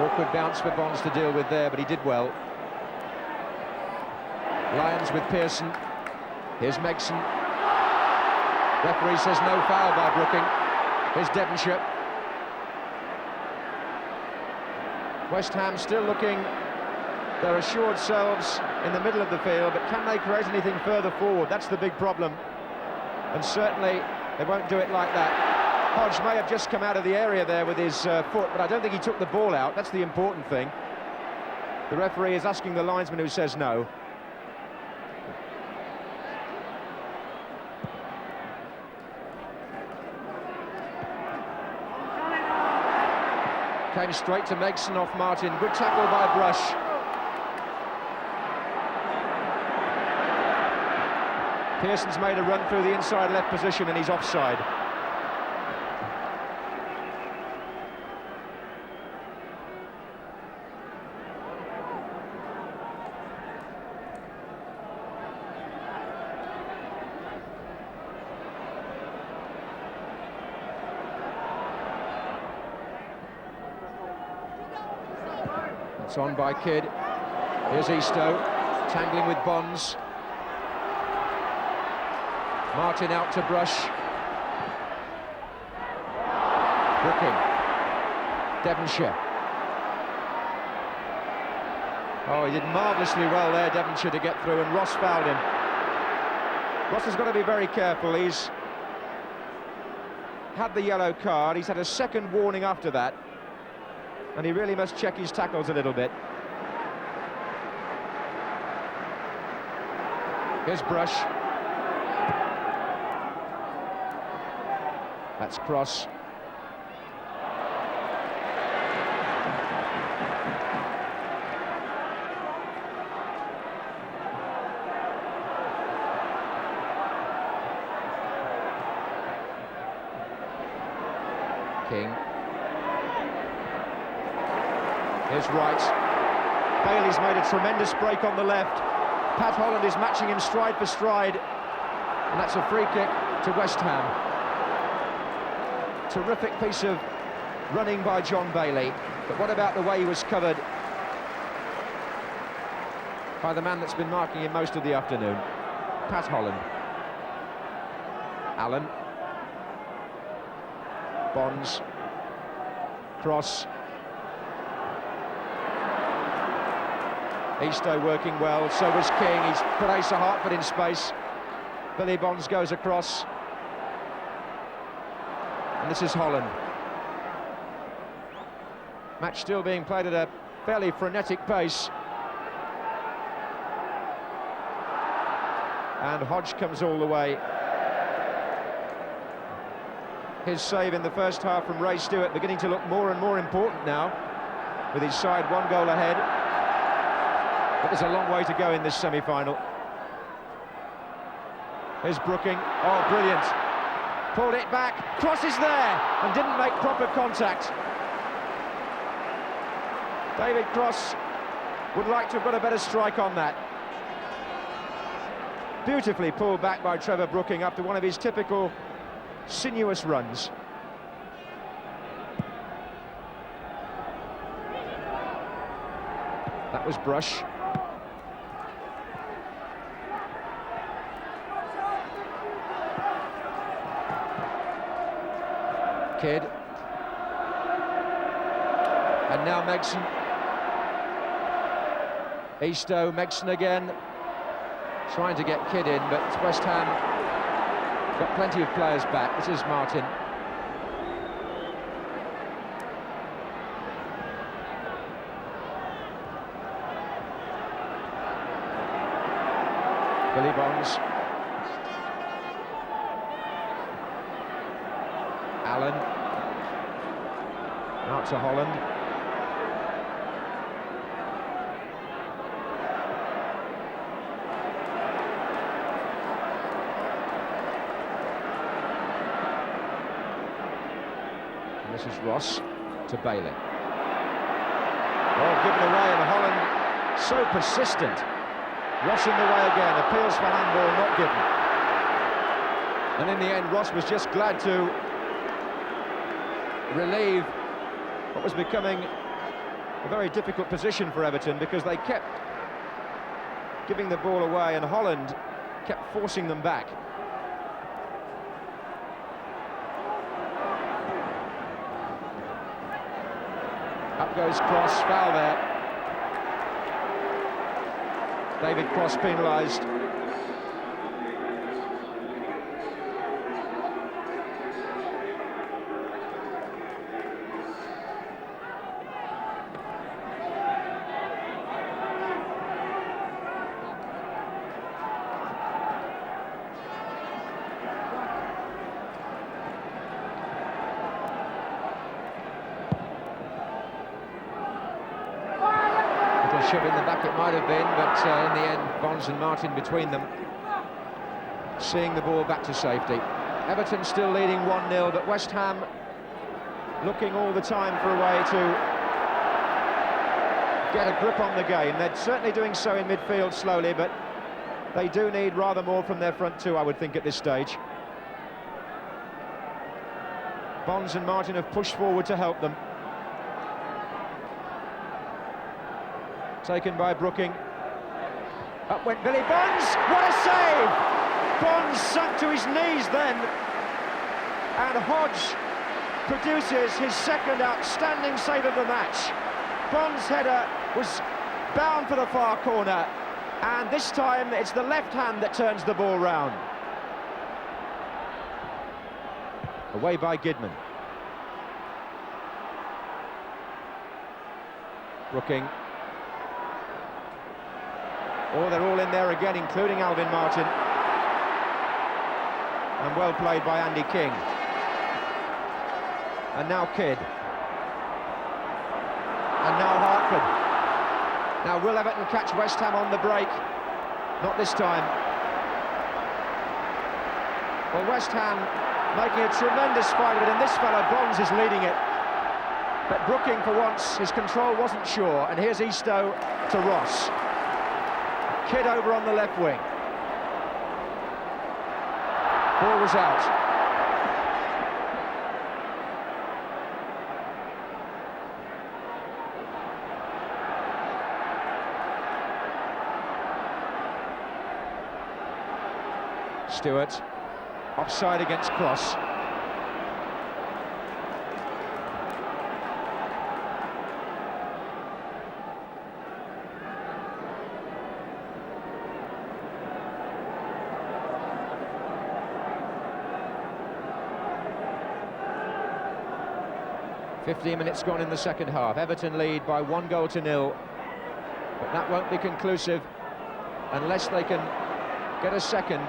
Awkward bounce for Bonds to deal with there, but he did well. Lyons with Pearson. Here's Megson. Referee says no foul by Brooking. Here's Devonshire. West Ham still looking their assured selves in the middle of the field, but can they create anything further forward? That's the big problem. And certainly they won't do it like that. Hodge may have just come out of the area there with his foot, but I don't think he took the ball out. That's the important thing. The referee is asking the linesman, who says no. Came straight to Megson off Martin. Good tackle by Brush. Pearson's made a run through the inside left position and he's offside. It's on by Kidd. Here's Eastoe, tangling with Bonds. Martin out to Brush. Brooking. Devonshire. Oh, he did marvellously well there, Devonshire, to get through, and Ross fouled him. Ross has got to be very careful. He's had the yellow card. He's had a second warning after that. And he really must check his tackles a little bit. Here's Brush. That's cross. King. Here's Wright. Bailey's made a tremendous break on the left. Pat Holland is matching him stride for stride. And that's a free kick to West Ham. Terrific piece of running by John Bailey. But what about the way he was covered by the man that's been marking him most of the afternoon? Pat Holland. Allen. Bonds. Cross. Eastoe working well, so was King. He's put Asa Hartford in space. Billy Bonds goes across. And this is Holland. Match still being played at a fairly frenetic pace. And Hodge comes all the way. His save in the first half from Ray Stewart beginning to look more and more important now, with his side 1 goal ahead. But there's a long way to go in this semi-final. Here's Brooking. Oh, brilliant. Pulled it back, crosses there, and didn't make proper contact. David Cross would like to have got a better strike on that. Beautifully pulled back by Trevor Brooking after one of his typical sinuous runs. That was Brush. Kidd. And now Megson. Eastoe, Megson again. Trying to get Kidd in, but West Ham got plenty of players back. This is Martin. Billy Bonds. Allen. Out to Holland. And this is Ross to Bailey. Well, given away, and Holland so persistent. Ross in the way again, appeals for handball, not given. And in the end, Ross was just glad to relieve what was becoming a very difficult position for Everton, because they kept giving the ball away and Holland kept forcing them back. Up goes Cross, foul there. David Cross penalised. shove in the back it might have been, but in the end, Bonds and Martin between them, seeing the ball back to safety. Everton still leading 1-0, but West Ham looking all the time for a way to get a grip on the game. They're certainly doing so in midfield slowly, but they do need rather more from their front two, I would think, at this stage. Bonds and Martin have pushed forward to help them. Taken by Brooking. Up went Billy Bonds. What a save! Bonds sunk to his knees then. And Hodge produces his second outstanding save of the match. Bonds' header was bound for the far corner. And this time it's the left hand that turns the ball round. Away by Gidman. Brooking. Oh, they're all in there again, including Alvin Martin. And well played by Andy King. And now Kidd. And now Hartford. Now will Everton catch West Ham on the break? Not this time. Well, West Ham making a tremendous fight of it, and this fellow Bonds is leading it. But Brooking, for once, his control wasn't sure, and here's Eastoe to Ross. Kidd over on the left wing. Ball was out. Stewart, offside against Cross. .15 minutes gone in the second half. Everton lead by 1-0, but that won't be conclusive unless they can get a second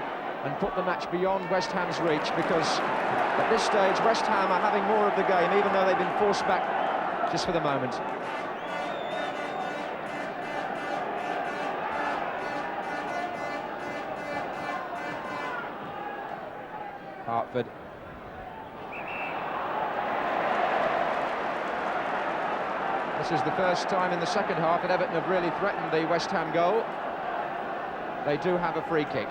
and put the match beyond West Ham's reach, because at this stage West Ham are having more of the game, even though they've been forced back just for the moment. Hartford. This is the first time in the second half that Everton have really threatened the West Ham goal. They do have a free kick.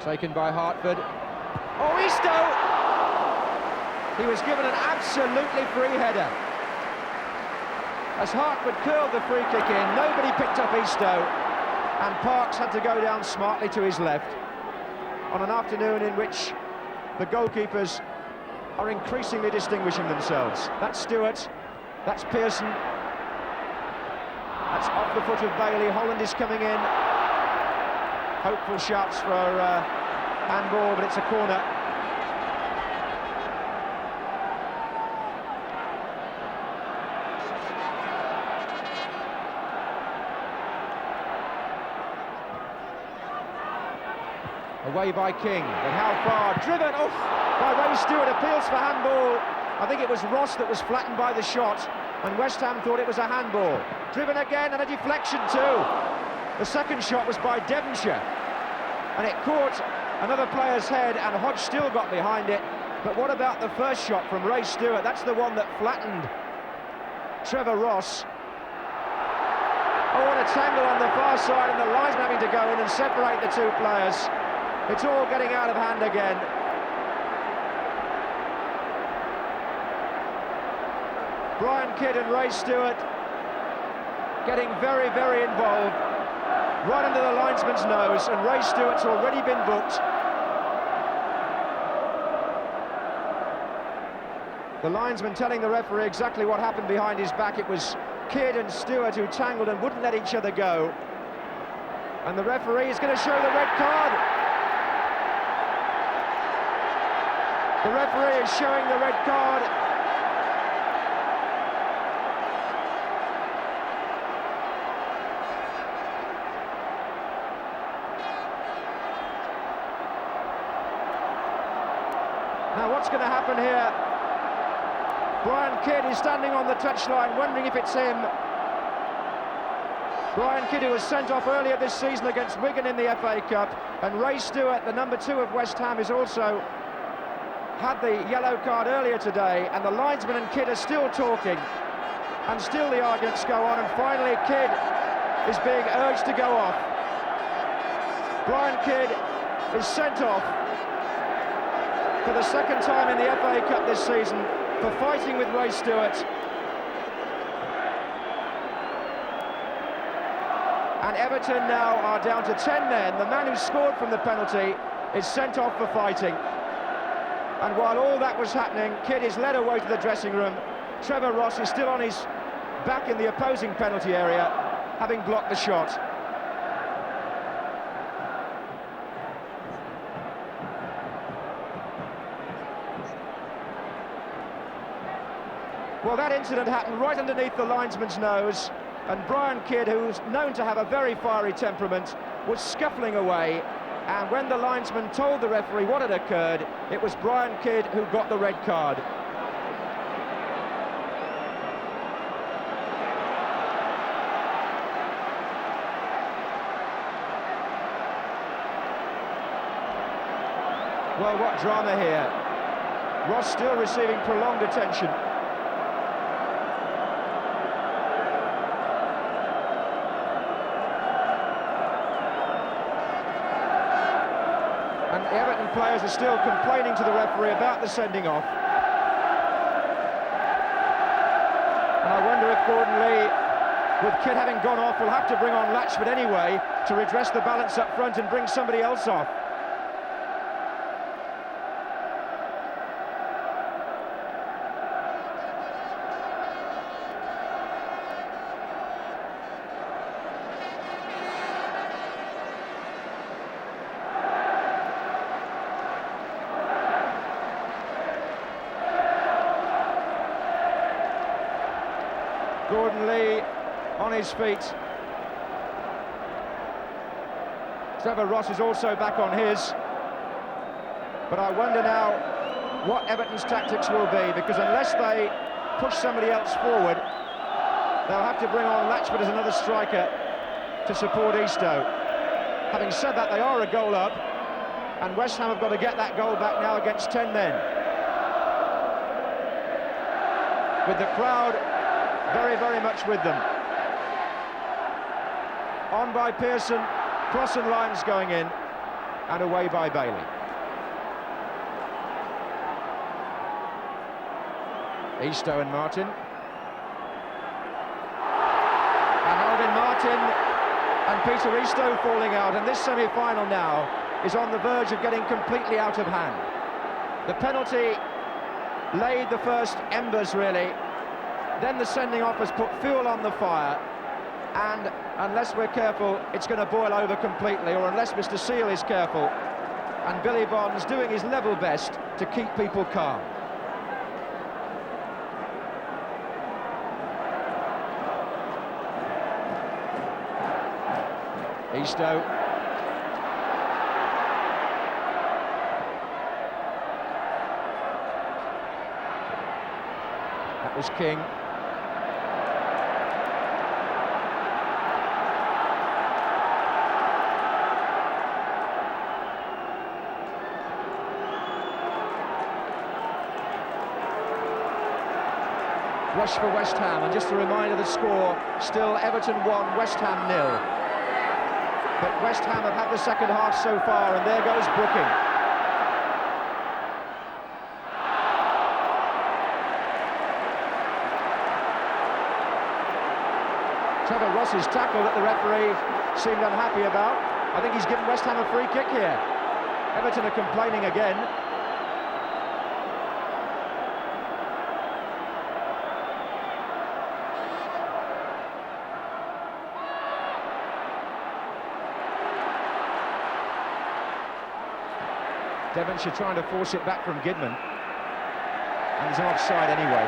Taken by Hartford. Oh, Eastoe! He was given an absolutely free header. As Hartford curled the free kick in, nobody picked up Eastoe, and Parks had to go down smartly to his left on an afternoon in which the goalkeepers are increasingly distinguishing themselves. That's Stewart, that's Pearson, that's off the foot of Bailey. Holland is coming in. Hopeful shouts for handball, but it's a corner. Away by King, but how far? Driven off by Ray Stewart, appeals for handball. I think it was Ross that was flattened by the shot, and West Ham thought it was a handball. Driven again, and a deflection too. The second shot was by Devonshire, and it caught another player's head, and Hodge still got behind it. But what about the first shot from Ray Stewart? That's the one that flattened Trevor Ross. Oh, what a tangle on the far side, and the linesman having to go in and separate the two players. It's all getting out of hand again. Brian Kidd and Ray Stewart getting very, very involved. Right under the linesman's nose, and Ray Stewart's already been booked. The linesman telling the referee exactly what happened behind his back. It was Kidd and Stewart who tangled and wouldn't let each other go. And the referee is going to show the red card. The referee is showing the red card. what's going to happen here. Brian Kidd is standing on the touchline, wondering if it's him. Brian Kidd, who was sent off earlier this season against Wigan in the FA Cup, and Ray Stewart, the number 2 of West Ham, is also had the yellow card earlier today, and the linesman and Kidd are still talking, and still the arguments go on, and finally Kidd is being urged to go off. Brian Kidd is sent off for the second time in the FA Cup this season for fighting with Ray Stewart. And Everton now are down to 10 men. The man who scored from the penalty is sent off for fighting. And while all that was happening, Kidd is led away to the dressing room. Trevor Ross is still on his back in the opposing penalty area, having blocked the shot. Well, that incident happened right underneath the linesman's nose, and Brian Kidd, who's known to have a very fiery temperament, was scuffling away, and when the linesman told the referee what had occurred, it was Brian Kidd who got the red card. Well, what drama here. Ross still receiving prolonged attention. And the Everton players are still complaining to the referee about the sending off. And I wonder if Gordon Lee, with Kidd having gone off, will have to bring on Latchford anyway to redress the balance up front and bring somebody else off. Gordon Lee on his feet. Trevor Ross is also back on his. But I wonder now what Everton's tactics will be, because unless they push somebody else forward, they'll have to bring on Latchford as another striker to support Eastoe. Having said that, they are a goal up, and West Ham have got to get that goal back now against 10 men. With the crowd very, very much with them. On by Pearson, cross and lines going in, and away by Bailey. Eastoe and Martin. And Alvin Martin and Peter Eastoe falling out, and this semi-final now is on the verge of getting completely out of hand. The penalty laid the first embers, really. Then the sending off has put fuel on the fire, and unless we're careful, it's going to boil over completely, or unless Mr. Seal is careful, and Billy Bond's doing his level best to keep people calm. Eastoe. That was King. Rush for West Ham, and just a reminder, the score still Everton 1, West Ham 0. But West Ham have had the second half so far, and there goes Brooking. Trevor Ross's tackle that the referee seemed unhappy about. I think he's given West Ham a free kick here. Everton are complaining again. Devonshire trying to force it back from Gidman, and he's offside anyway.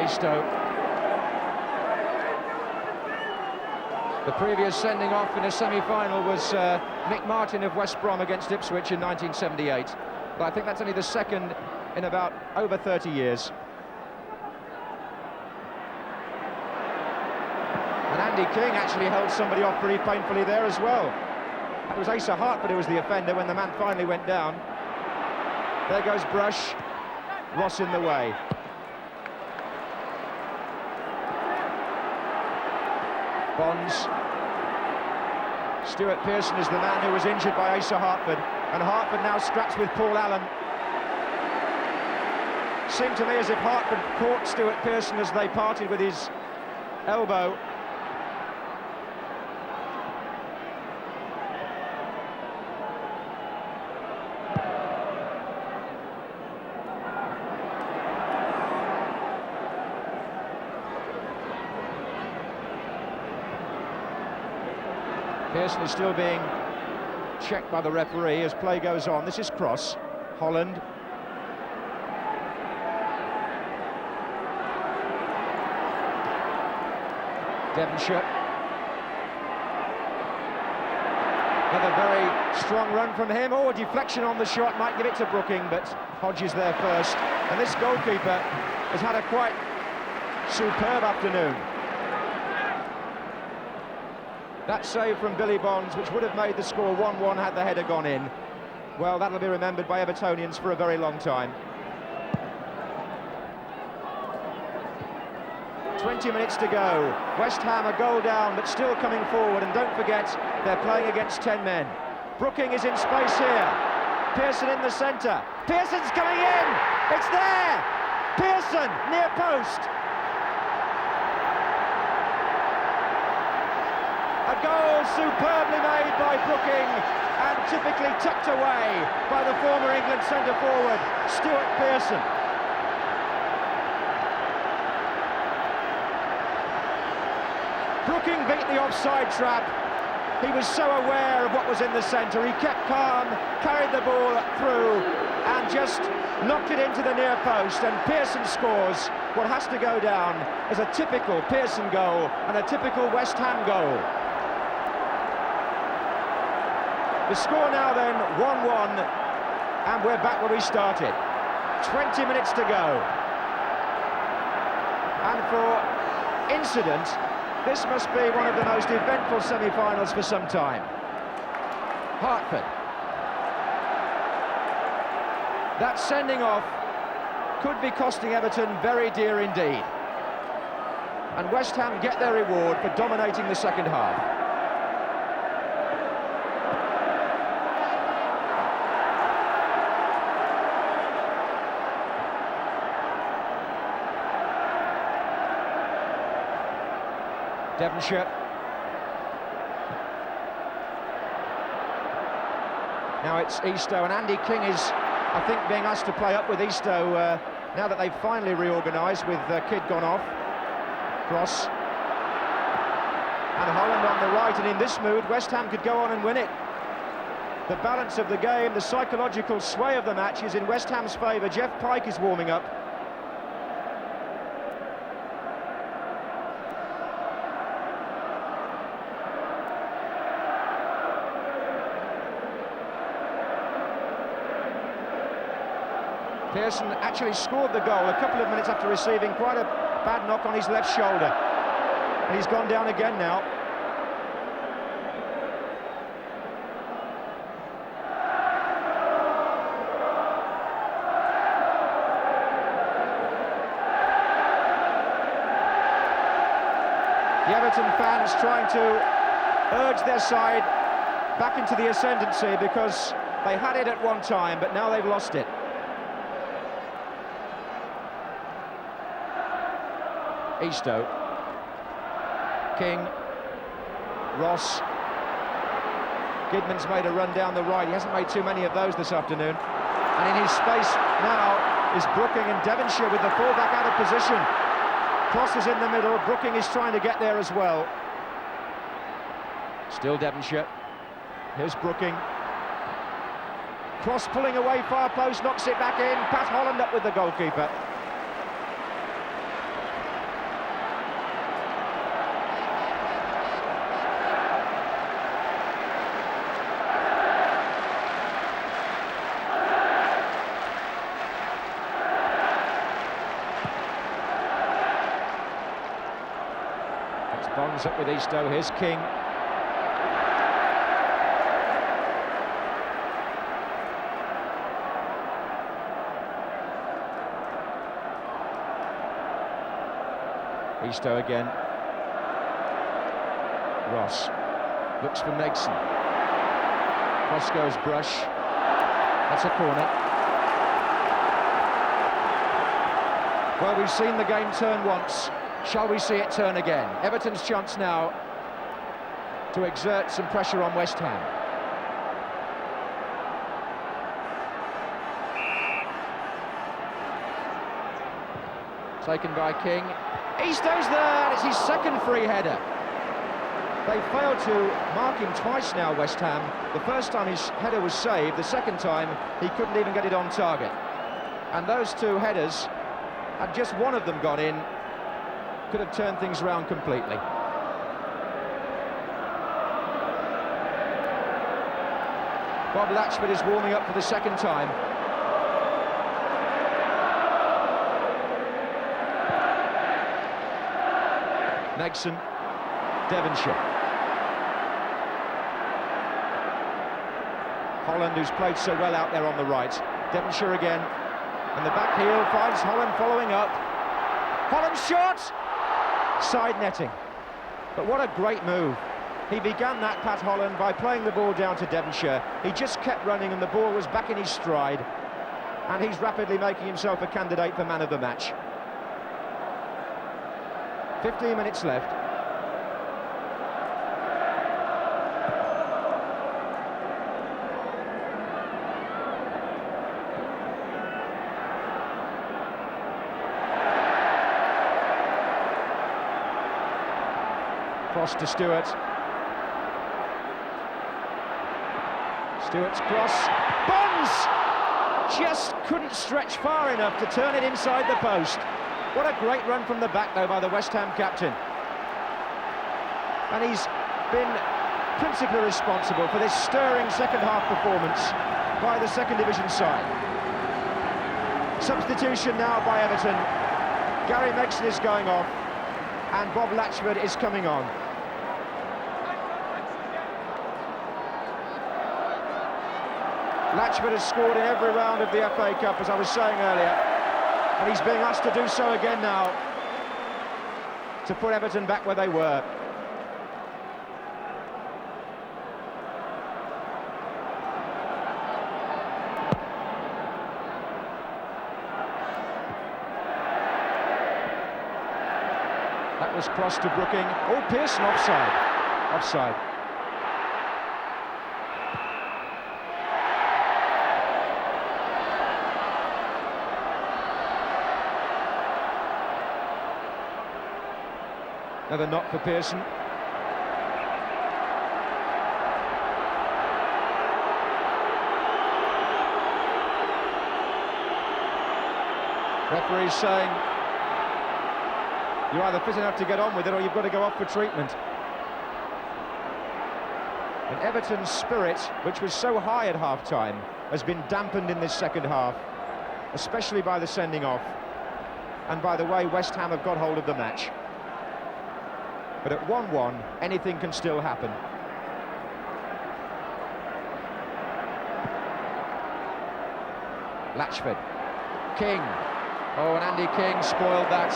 Isto. The previous sending off in a semi-final was Nick Martin of West Brom against Ipswich in 1978. But I think that's only the second in about over 30 years. And Andy King actually held somebody off pretty painfully there as well. It was Asa Hartford who was the offender when the man finally went down. There goes Brush, Ross in the way. Bonds. Stuart Pearson is the man who was injured by Asa Hartford, and Hartford now straps with Paul Allen. Seemed to me as if Hartford caught Stuart Pearson as they parted with his elbow. Pearson is still being checked by the referee as play goes on. This is cross. Holland. Devonshire. Another very strong run from him. Oh, a deflection on the shot, might give it to Brooking, but Hodges there first. And this goalkeeper has had a quite superb afternoon. That save from Billy Bonds, which would have made the score 1-1 had the header gone in. Well, that'll be remembered by Evertonians for a very long time. 20 minutes to go. West Ham a goal down, but still coming forward. And don't forget, they're playing against 10 men. Brooking is in space here. Pearson in the centre. Pearson's coming in! It's there! Pearson, near post. A goal superbly made by Brooking and typically tucked away by the former England centre-forward, Stuart Pearson. Brooking beat the offside trap. He was so aware of what was in the centre. He kept calm, carried the ball through and just knocked it into the near post, and Pearson scores what has to go down as a typical Pearson goal and a typical West Ham goal. The score now then, 1-1, and we're back where we started. 20 minutes to go. And for incident, this must be one of the most eventful semi-finals for some time. Hartford. That sending off could be costing Everton very dear indeed. And West Ham get their reward for dominating the second half. Devonshire. Now it's Isto, and Andy King is, I think, being asked to play up with Isto now that they've finally reorganised with Kidd gone off. Cross. And Holland on the right, and in this mood, West Ham could go on and win it. The balance of the game, the psychological sway of the match is in West Ham's favour. Jeff Pike is warming up. Pearson actually scored the goal a couple of minutes after receiving quite a bad knock on his left shoulder. And he's gone down again now. The Everton fans trying to urge their side back into the ascendancy because they had it at one time, but now they've lost it. Isto, King, Ross. Kidman's made a run down the right. He hasn't made too many of those this afternoon. And in his space now is Brooking, and Devonshire with the fullback out of position. Cross is in the middle. Brooking is trying to get there as well. Still Devonshire. Here's Brooking. Cross pulling away, far post, knocks it back in. Pat Holland up with the goalkeeper. Up with Eastoe, here's King. Eastoe again. Ross looks for Megson. Cross goes Brush. That's a corner. Well, we've seen the game turn once. Shall we see it turn again? Everton's chance now to exert some pressure on West Ham. Taken by King. Eastoe's there, it's his second free header. They failed to mark him twice now, West Ham. The first time his header was saved, the second time he couldn't even get it on target. And those two headers, had just one of them gone in, could have turned things around completely. Bob Latchford is warming up for the second time. Megson, Devonshire. Holland, who's played so well out there on the right. Devonshire again, and the back heel finds Holland following up. Holland's shot! Side netting. But what a great move. He began that, Pat Holland, by playing the ball down to Devonshire. He just kept running and the ball was back in his stride. And he's rapidly making himself a candidate for man of the match. 15 minutes left. Cross to Stewart. Stewart's cross. Bonds! Just couldn't stretch far enough to turn it inside the post. What a great run from the back, though, by the West Ham captain. And he's been principally responsible for this stirring second-half performance by the second division side. Substitution now by Everton. Gary Megson is going off, and Bob Latchford is coming on. Latchford has scored in every round of the FA Cup, as I was saying earlier, and he's being asked to do so again now to put Everton back where they were. That was crossed to Brooking. Oh, Pearson offside. Offside. Another knock for Pearson. Referee's saying you're either fit enough to get on with it or you've got to go off for treatment. And Everton's spirit, which was so high at half-time, has been dampened in this second half, especially by the sending off and by the way West Ham have got hold of the match. But at 1-1, anything can still happen. Latchford. King. Oh, and Andy King spoiled that.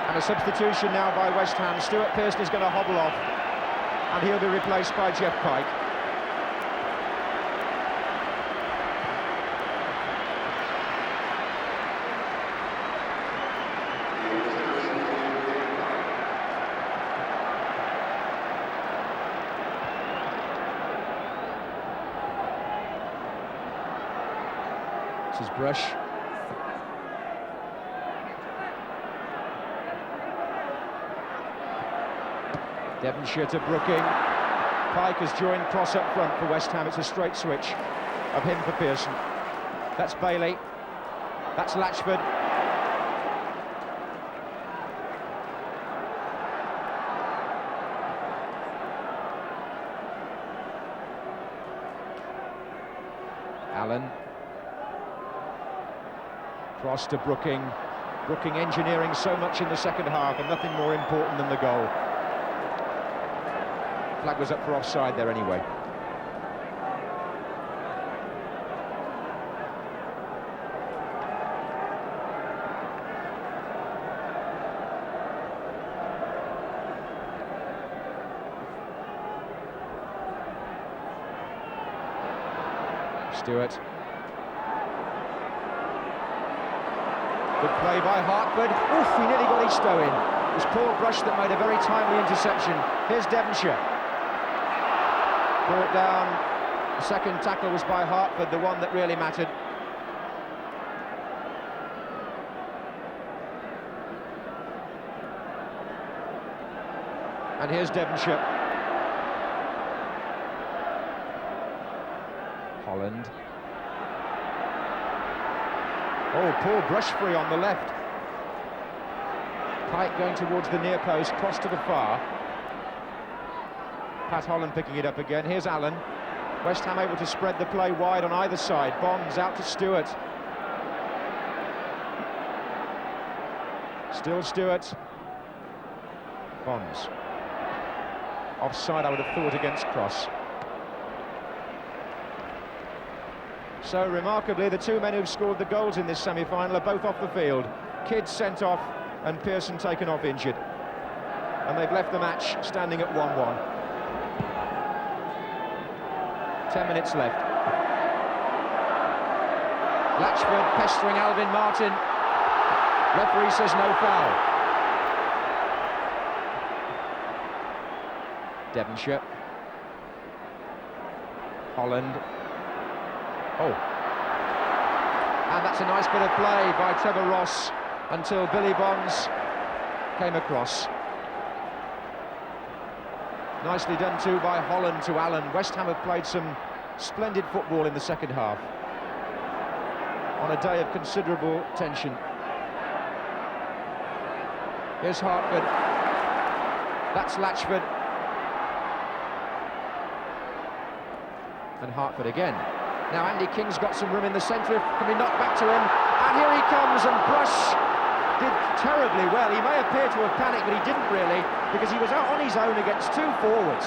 And a substitution now by West Ham. Stuart Pearson is going to hobble off, and he'll be replaced by Jeff Pike. This is Brush. Devonshire to Brooking. Pike has joined cross up front for West Ham. It's a straight switch of him for Pearson. That's Bailey. That's Latchford. Allen. Cross to Brooking. Brooking engineering so much in the second half, and nothing more important than the goal. Flag was up for offside there anyway. Stewart. Good play by Hartford. Oof, he nearly got Eastoe in. It was Paul Brush that made a very timely interception. Here's Devonshire. Brought down. The second tackle was by Hartford, the one that really mattered. And here's Devonshire. Holland. Oh, Paul Brush free on the left. Pike going towards the near post, cross to the far. Pat Holland picking it up again. Here's Allen. West Ham able to spread the play wide on either side. Bonds out to Stewart. Still Stewart. Bonds. Offside, I would have thought, against Cross. So remarkably, the two men who've scored the goals in this semi-final are both off the field. Kidd sent off and Pearson taken off injured. And they've left the match standing at 1-1. 10 minutes left. Latchford pestering Alvin Martin. Referee says no foul. Devonshire. Holland. Oh. And that's a nice bit of play by Trevor Ross until Billy Bonds came across. Nicely done too by Holland to Allen. West Ham have played some splendid football in the second half on a day of considerable tension. Here's Hartford. That's Latchford. And Hartford again. Now Andy King's got some room in the centre. Can be knocked back to him. And here he comes, and Brush did terribly well. He may appear to have panicked, but he didn't really, because he was out on his own against two forwards.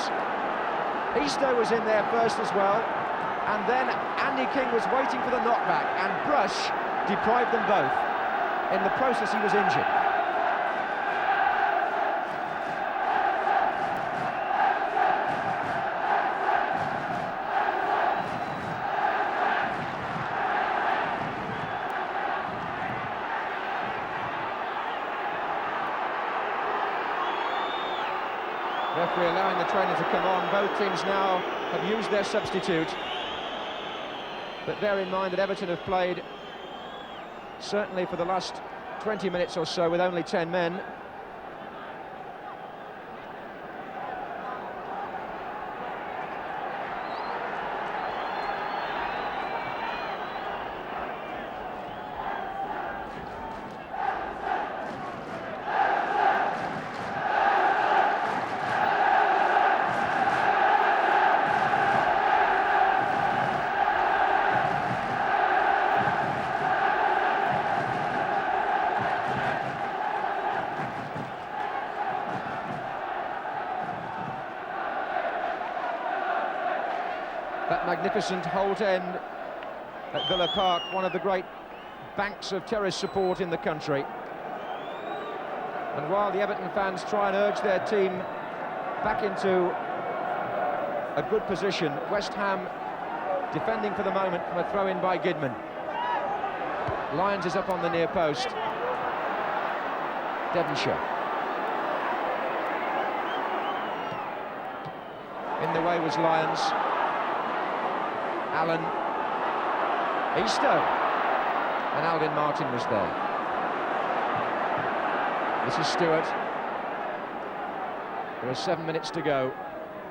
Eastoe was in there first as well, and then Andy King was waiting for the knockback, and Brush deprived them both. In the process, he was injured. Referee allowing the trainer to come on. Both teams now have used their substitute. But bear in mind that Everton have played, certainly for the last 20 minutes or so, with only 10 men. That magnificent Holt End at Villa Park, one of the great banks of terrace support in the country. And while the Everton fans try and urge their team back into a good position, West Ham defending for the moment from a throw-in by Gidman. Lyons is up on the near post. Devonshire. In the way was Lyons. Allen, Eastoe, and Alvin Martin was there. This is Stewart. There are 7 minutes to go.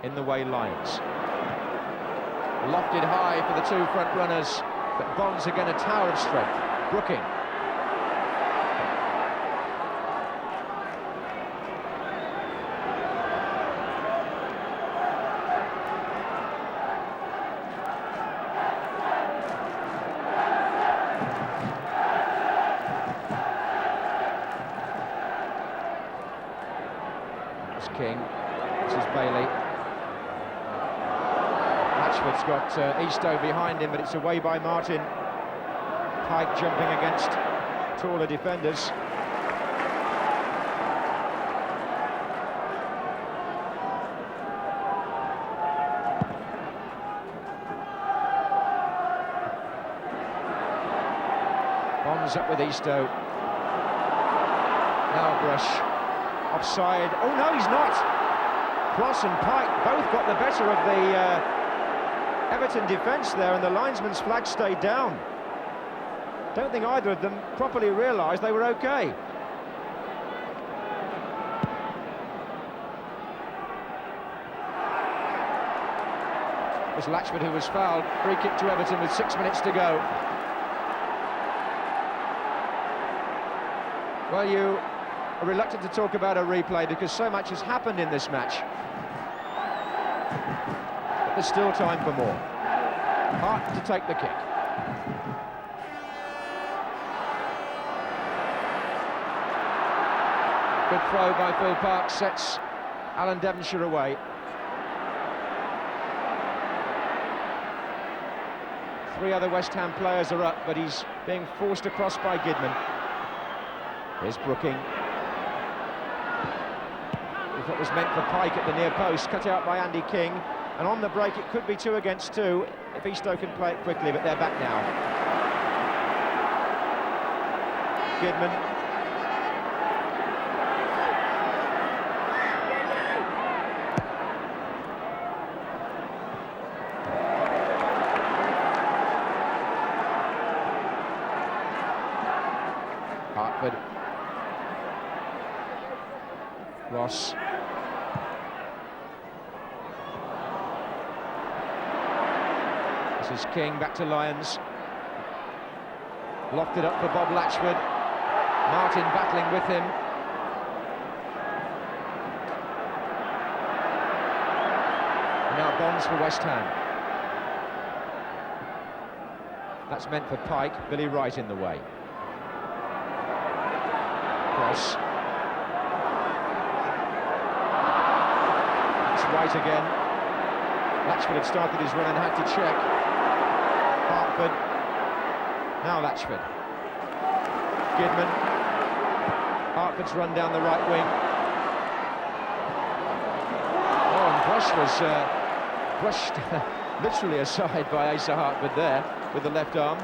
In the way, Lyons. Lofted high for the two front runners, but Bonds again a tower of strength. Brooking. It's King. This is Bailey. Latchford's got Eastoe behind him, but it's away by Martin. Pike jumping against taller defenders. Bonds up with Eastoe. Now Brush. Offside. Oh no, he's not! Cross and Pike both got the better of the Everton defence there, and the linesman's flag stayed down. Don't think either of them properly realised they were okay. It was Latchford who was fouled. Free kick to Everton with 6 minutes to go. Well, you are reluctant to talk about a replay because so much has happened in this match. But there's still time for more. Hart to take the kick. Good throw by Phil Parkes, sets Alan Devonshire away. 3 other West Ham players are up, but he's being forced across by Gidman. Here's Brooking. What was meant for Pike at the near post, cut out by Andy King. And on the break, it could be 2 against 2 if Eastoe can play it quickly, but they're back now. Gidman. Hartford. Ross. This is King, back to Lyons. Lofted up for Bob Latchford. Martin battling with him. Now Bonds for West Ham. That's meant for Pike. Billy Wright in the way. Cross. It's Wright again. Latchford had started his run and had to check. Hartford. Now Latchford. Gidman. Hartford's run down the right wing. Oh, and Brush was brushed literally aside by Asa Hartford there with the left arm.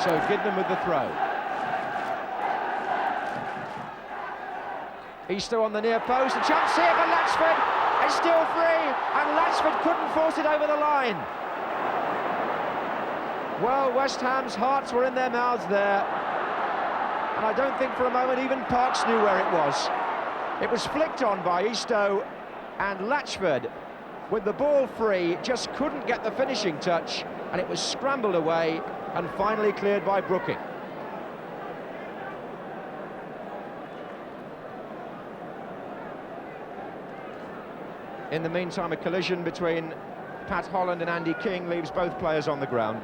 So Gidman with the throw. Eastoe on the near post, a chance here for Latchford. It's still free, and Latchford couldn't force it over the line. Well, West Ham's hearts were in their mouths there, and I don't think for a moment even Parkes knew where it was. It was flicked on by Eastoe, and Latchford, with the ball free, just couldn't get the finishing touch, and it was scrambled away and finally cleared by Brooking. In the meantime, a collision between Pat Holland and Andy King leaves both players on the ground.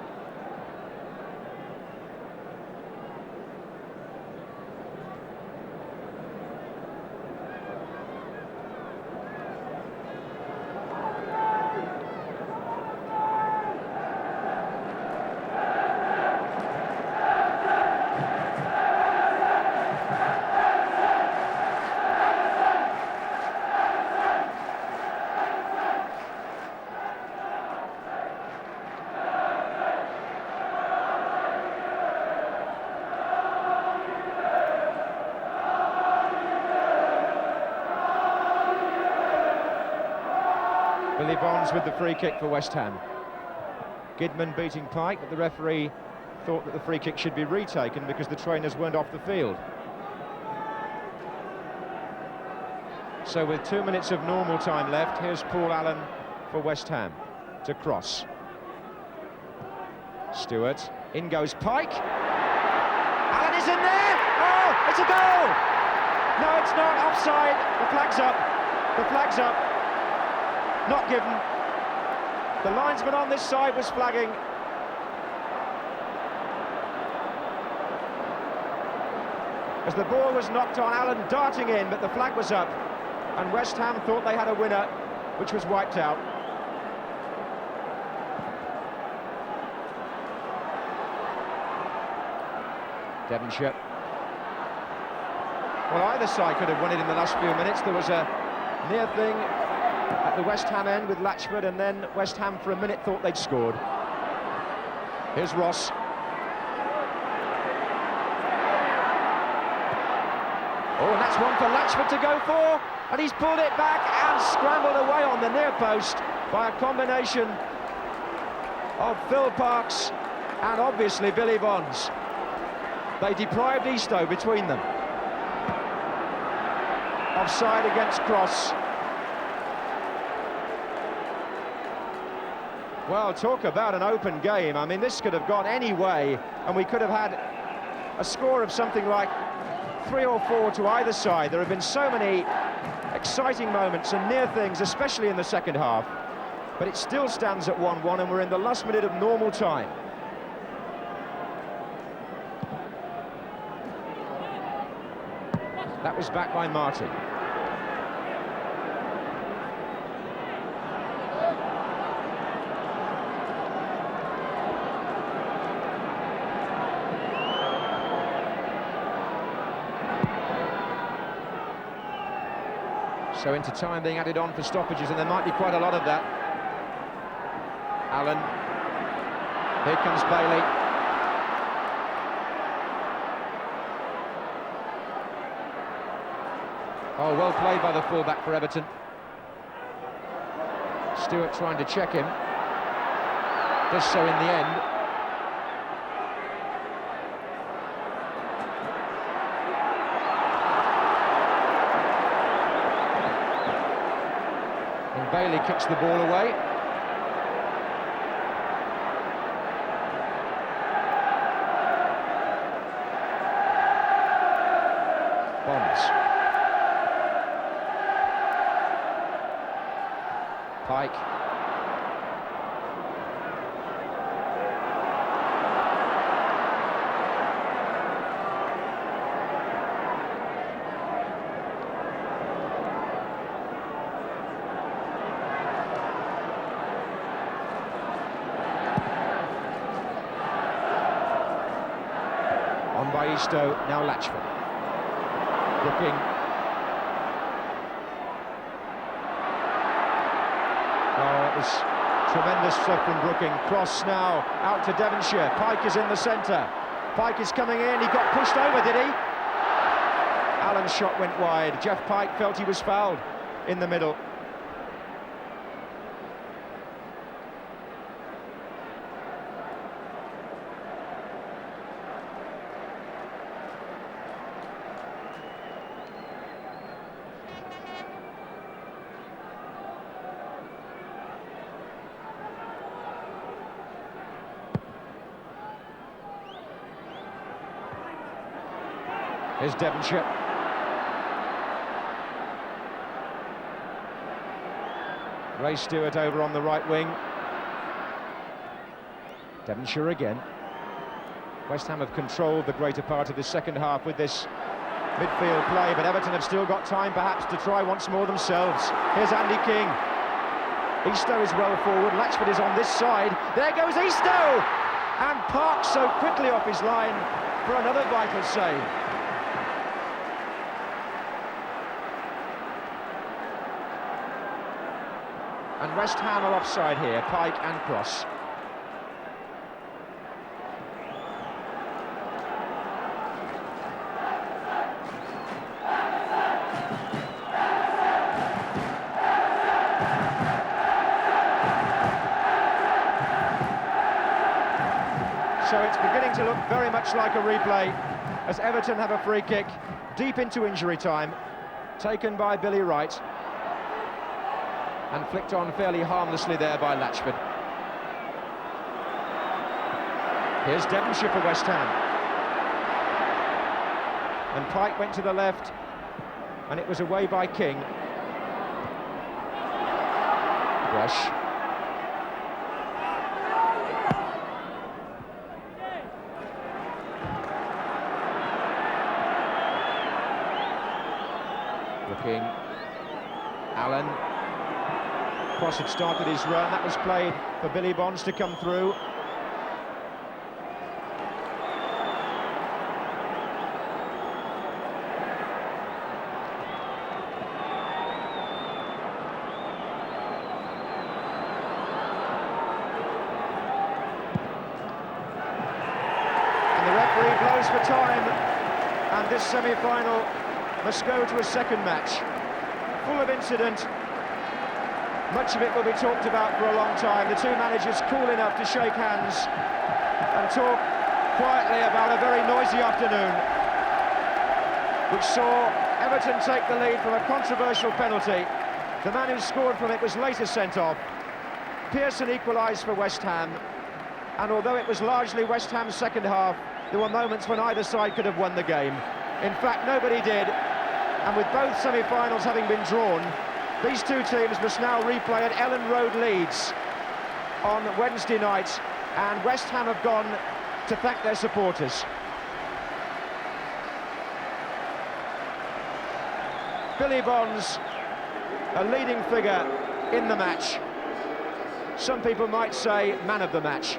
Billy Bonds with the free kick for West Ham. Gidman beating Pike, but the referee thought that the free kick should be retaken because the trainers weren't off the field. So with 2 minutes of normal time left, here's Paul Allen for West Ham to cross. Stewart, in goes Pike. Allen is in there! Oh, it's a goal! No, it's not, offside. The flag's up. The flag's up. Not given. The linesman on this side was flagging, As the ball was knocked on, Allen darting in, but the flag was up, and West Ham thought they had a winner, which was wiped out. Devonshire. Well, either side could have won it in the last few minutes. There was a near thing at the West Ham end with Latchford, and then West Ham for a minute thought they'd scored. Here's Ross. Oh, and that's one for Latchford to go for, and he's pulled it back and scrambled away on the near post by a combination of Phil Parkes and obviously Billy Bonds. They deprived Eastoe between them. Offside against Cross. Well, talk about an open game. I mean, this could have gone any way, and we could have had a score of something like 3 or 4 to either side. There have been so many exciting moments and near things, especially in the second half. But it still stands at 1-1, and we're in the last minute of normal time. That was back by Martin. So into time being added on for stoppages, and there might be quite a lot of that. Allen. Here comes Bailey. Oh, well played by the fullback for Everton. Stewart trying to check him. Does so in the end. And Bailey kicks the ball away. Bonds. Pike. On by Eastoe, now Latchford. Brooking. Oh, it was tremendous stuff from Brooking. Cross now, out to Devonshire. Pike is in the centre. Pike is coming in, he got pushed over, did he? Allen's shot went wide. Jeff Pike felt he was fouled in the middle. Here's Devonshire. Ray Stewart over on the right wing. Devonshire again. West Ham have controlled the greater part of the second half with this midfield play, but Everton have still got time perhaps to try once more themselves. Here's Andy King. Eastoe is well forward, Latchford is on this side. There goes Eastoe! And Parkes so quickly off his line for another vital save. And West Ham are offside here, Pike and Cross. So it's beginning to look very much like a replay as Everton have a free kick deep into injury time, taken by Billy Wright. And flicked on fairly harmlessly there by Latchford. Here's Devonshire for West Ham. And Pike went to the left, and it was away by King. Rush. Looking. Allen. Cross had started his run. That was played for Billy Bonds to come through. Blows for time, and this semi-final must go to a second match. Full of incident, much of it will be talked about for a long time. The two managers cool enough to shake hands and talk quietly about a very noisy afternoon, which saw Everton take the lead from a controversial penalty. The man who scored from it was later sent off. Pearson equalised for West Ham, and although it was largely West Ham's second half, there were moments when either side could have won the game. In fact, nobody did, and with both semi-finals having been drawn, these two teams must now replay at Ellen Road, Leeds on Wednesday night, and West Ham have gone to thank their supporters. Billy Bonds, a leading figure in the match. Some people might say man of the match.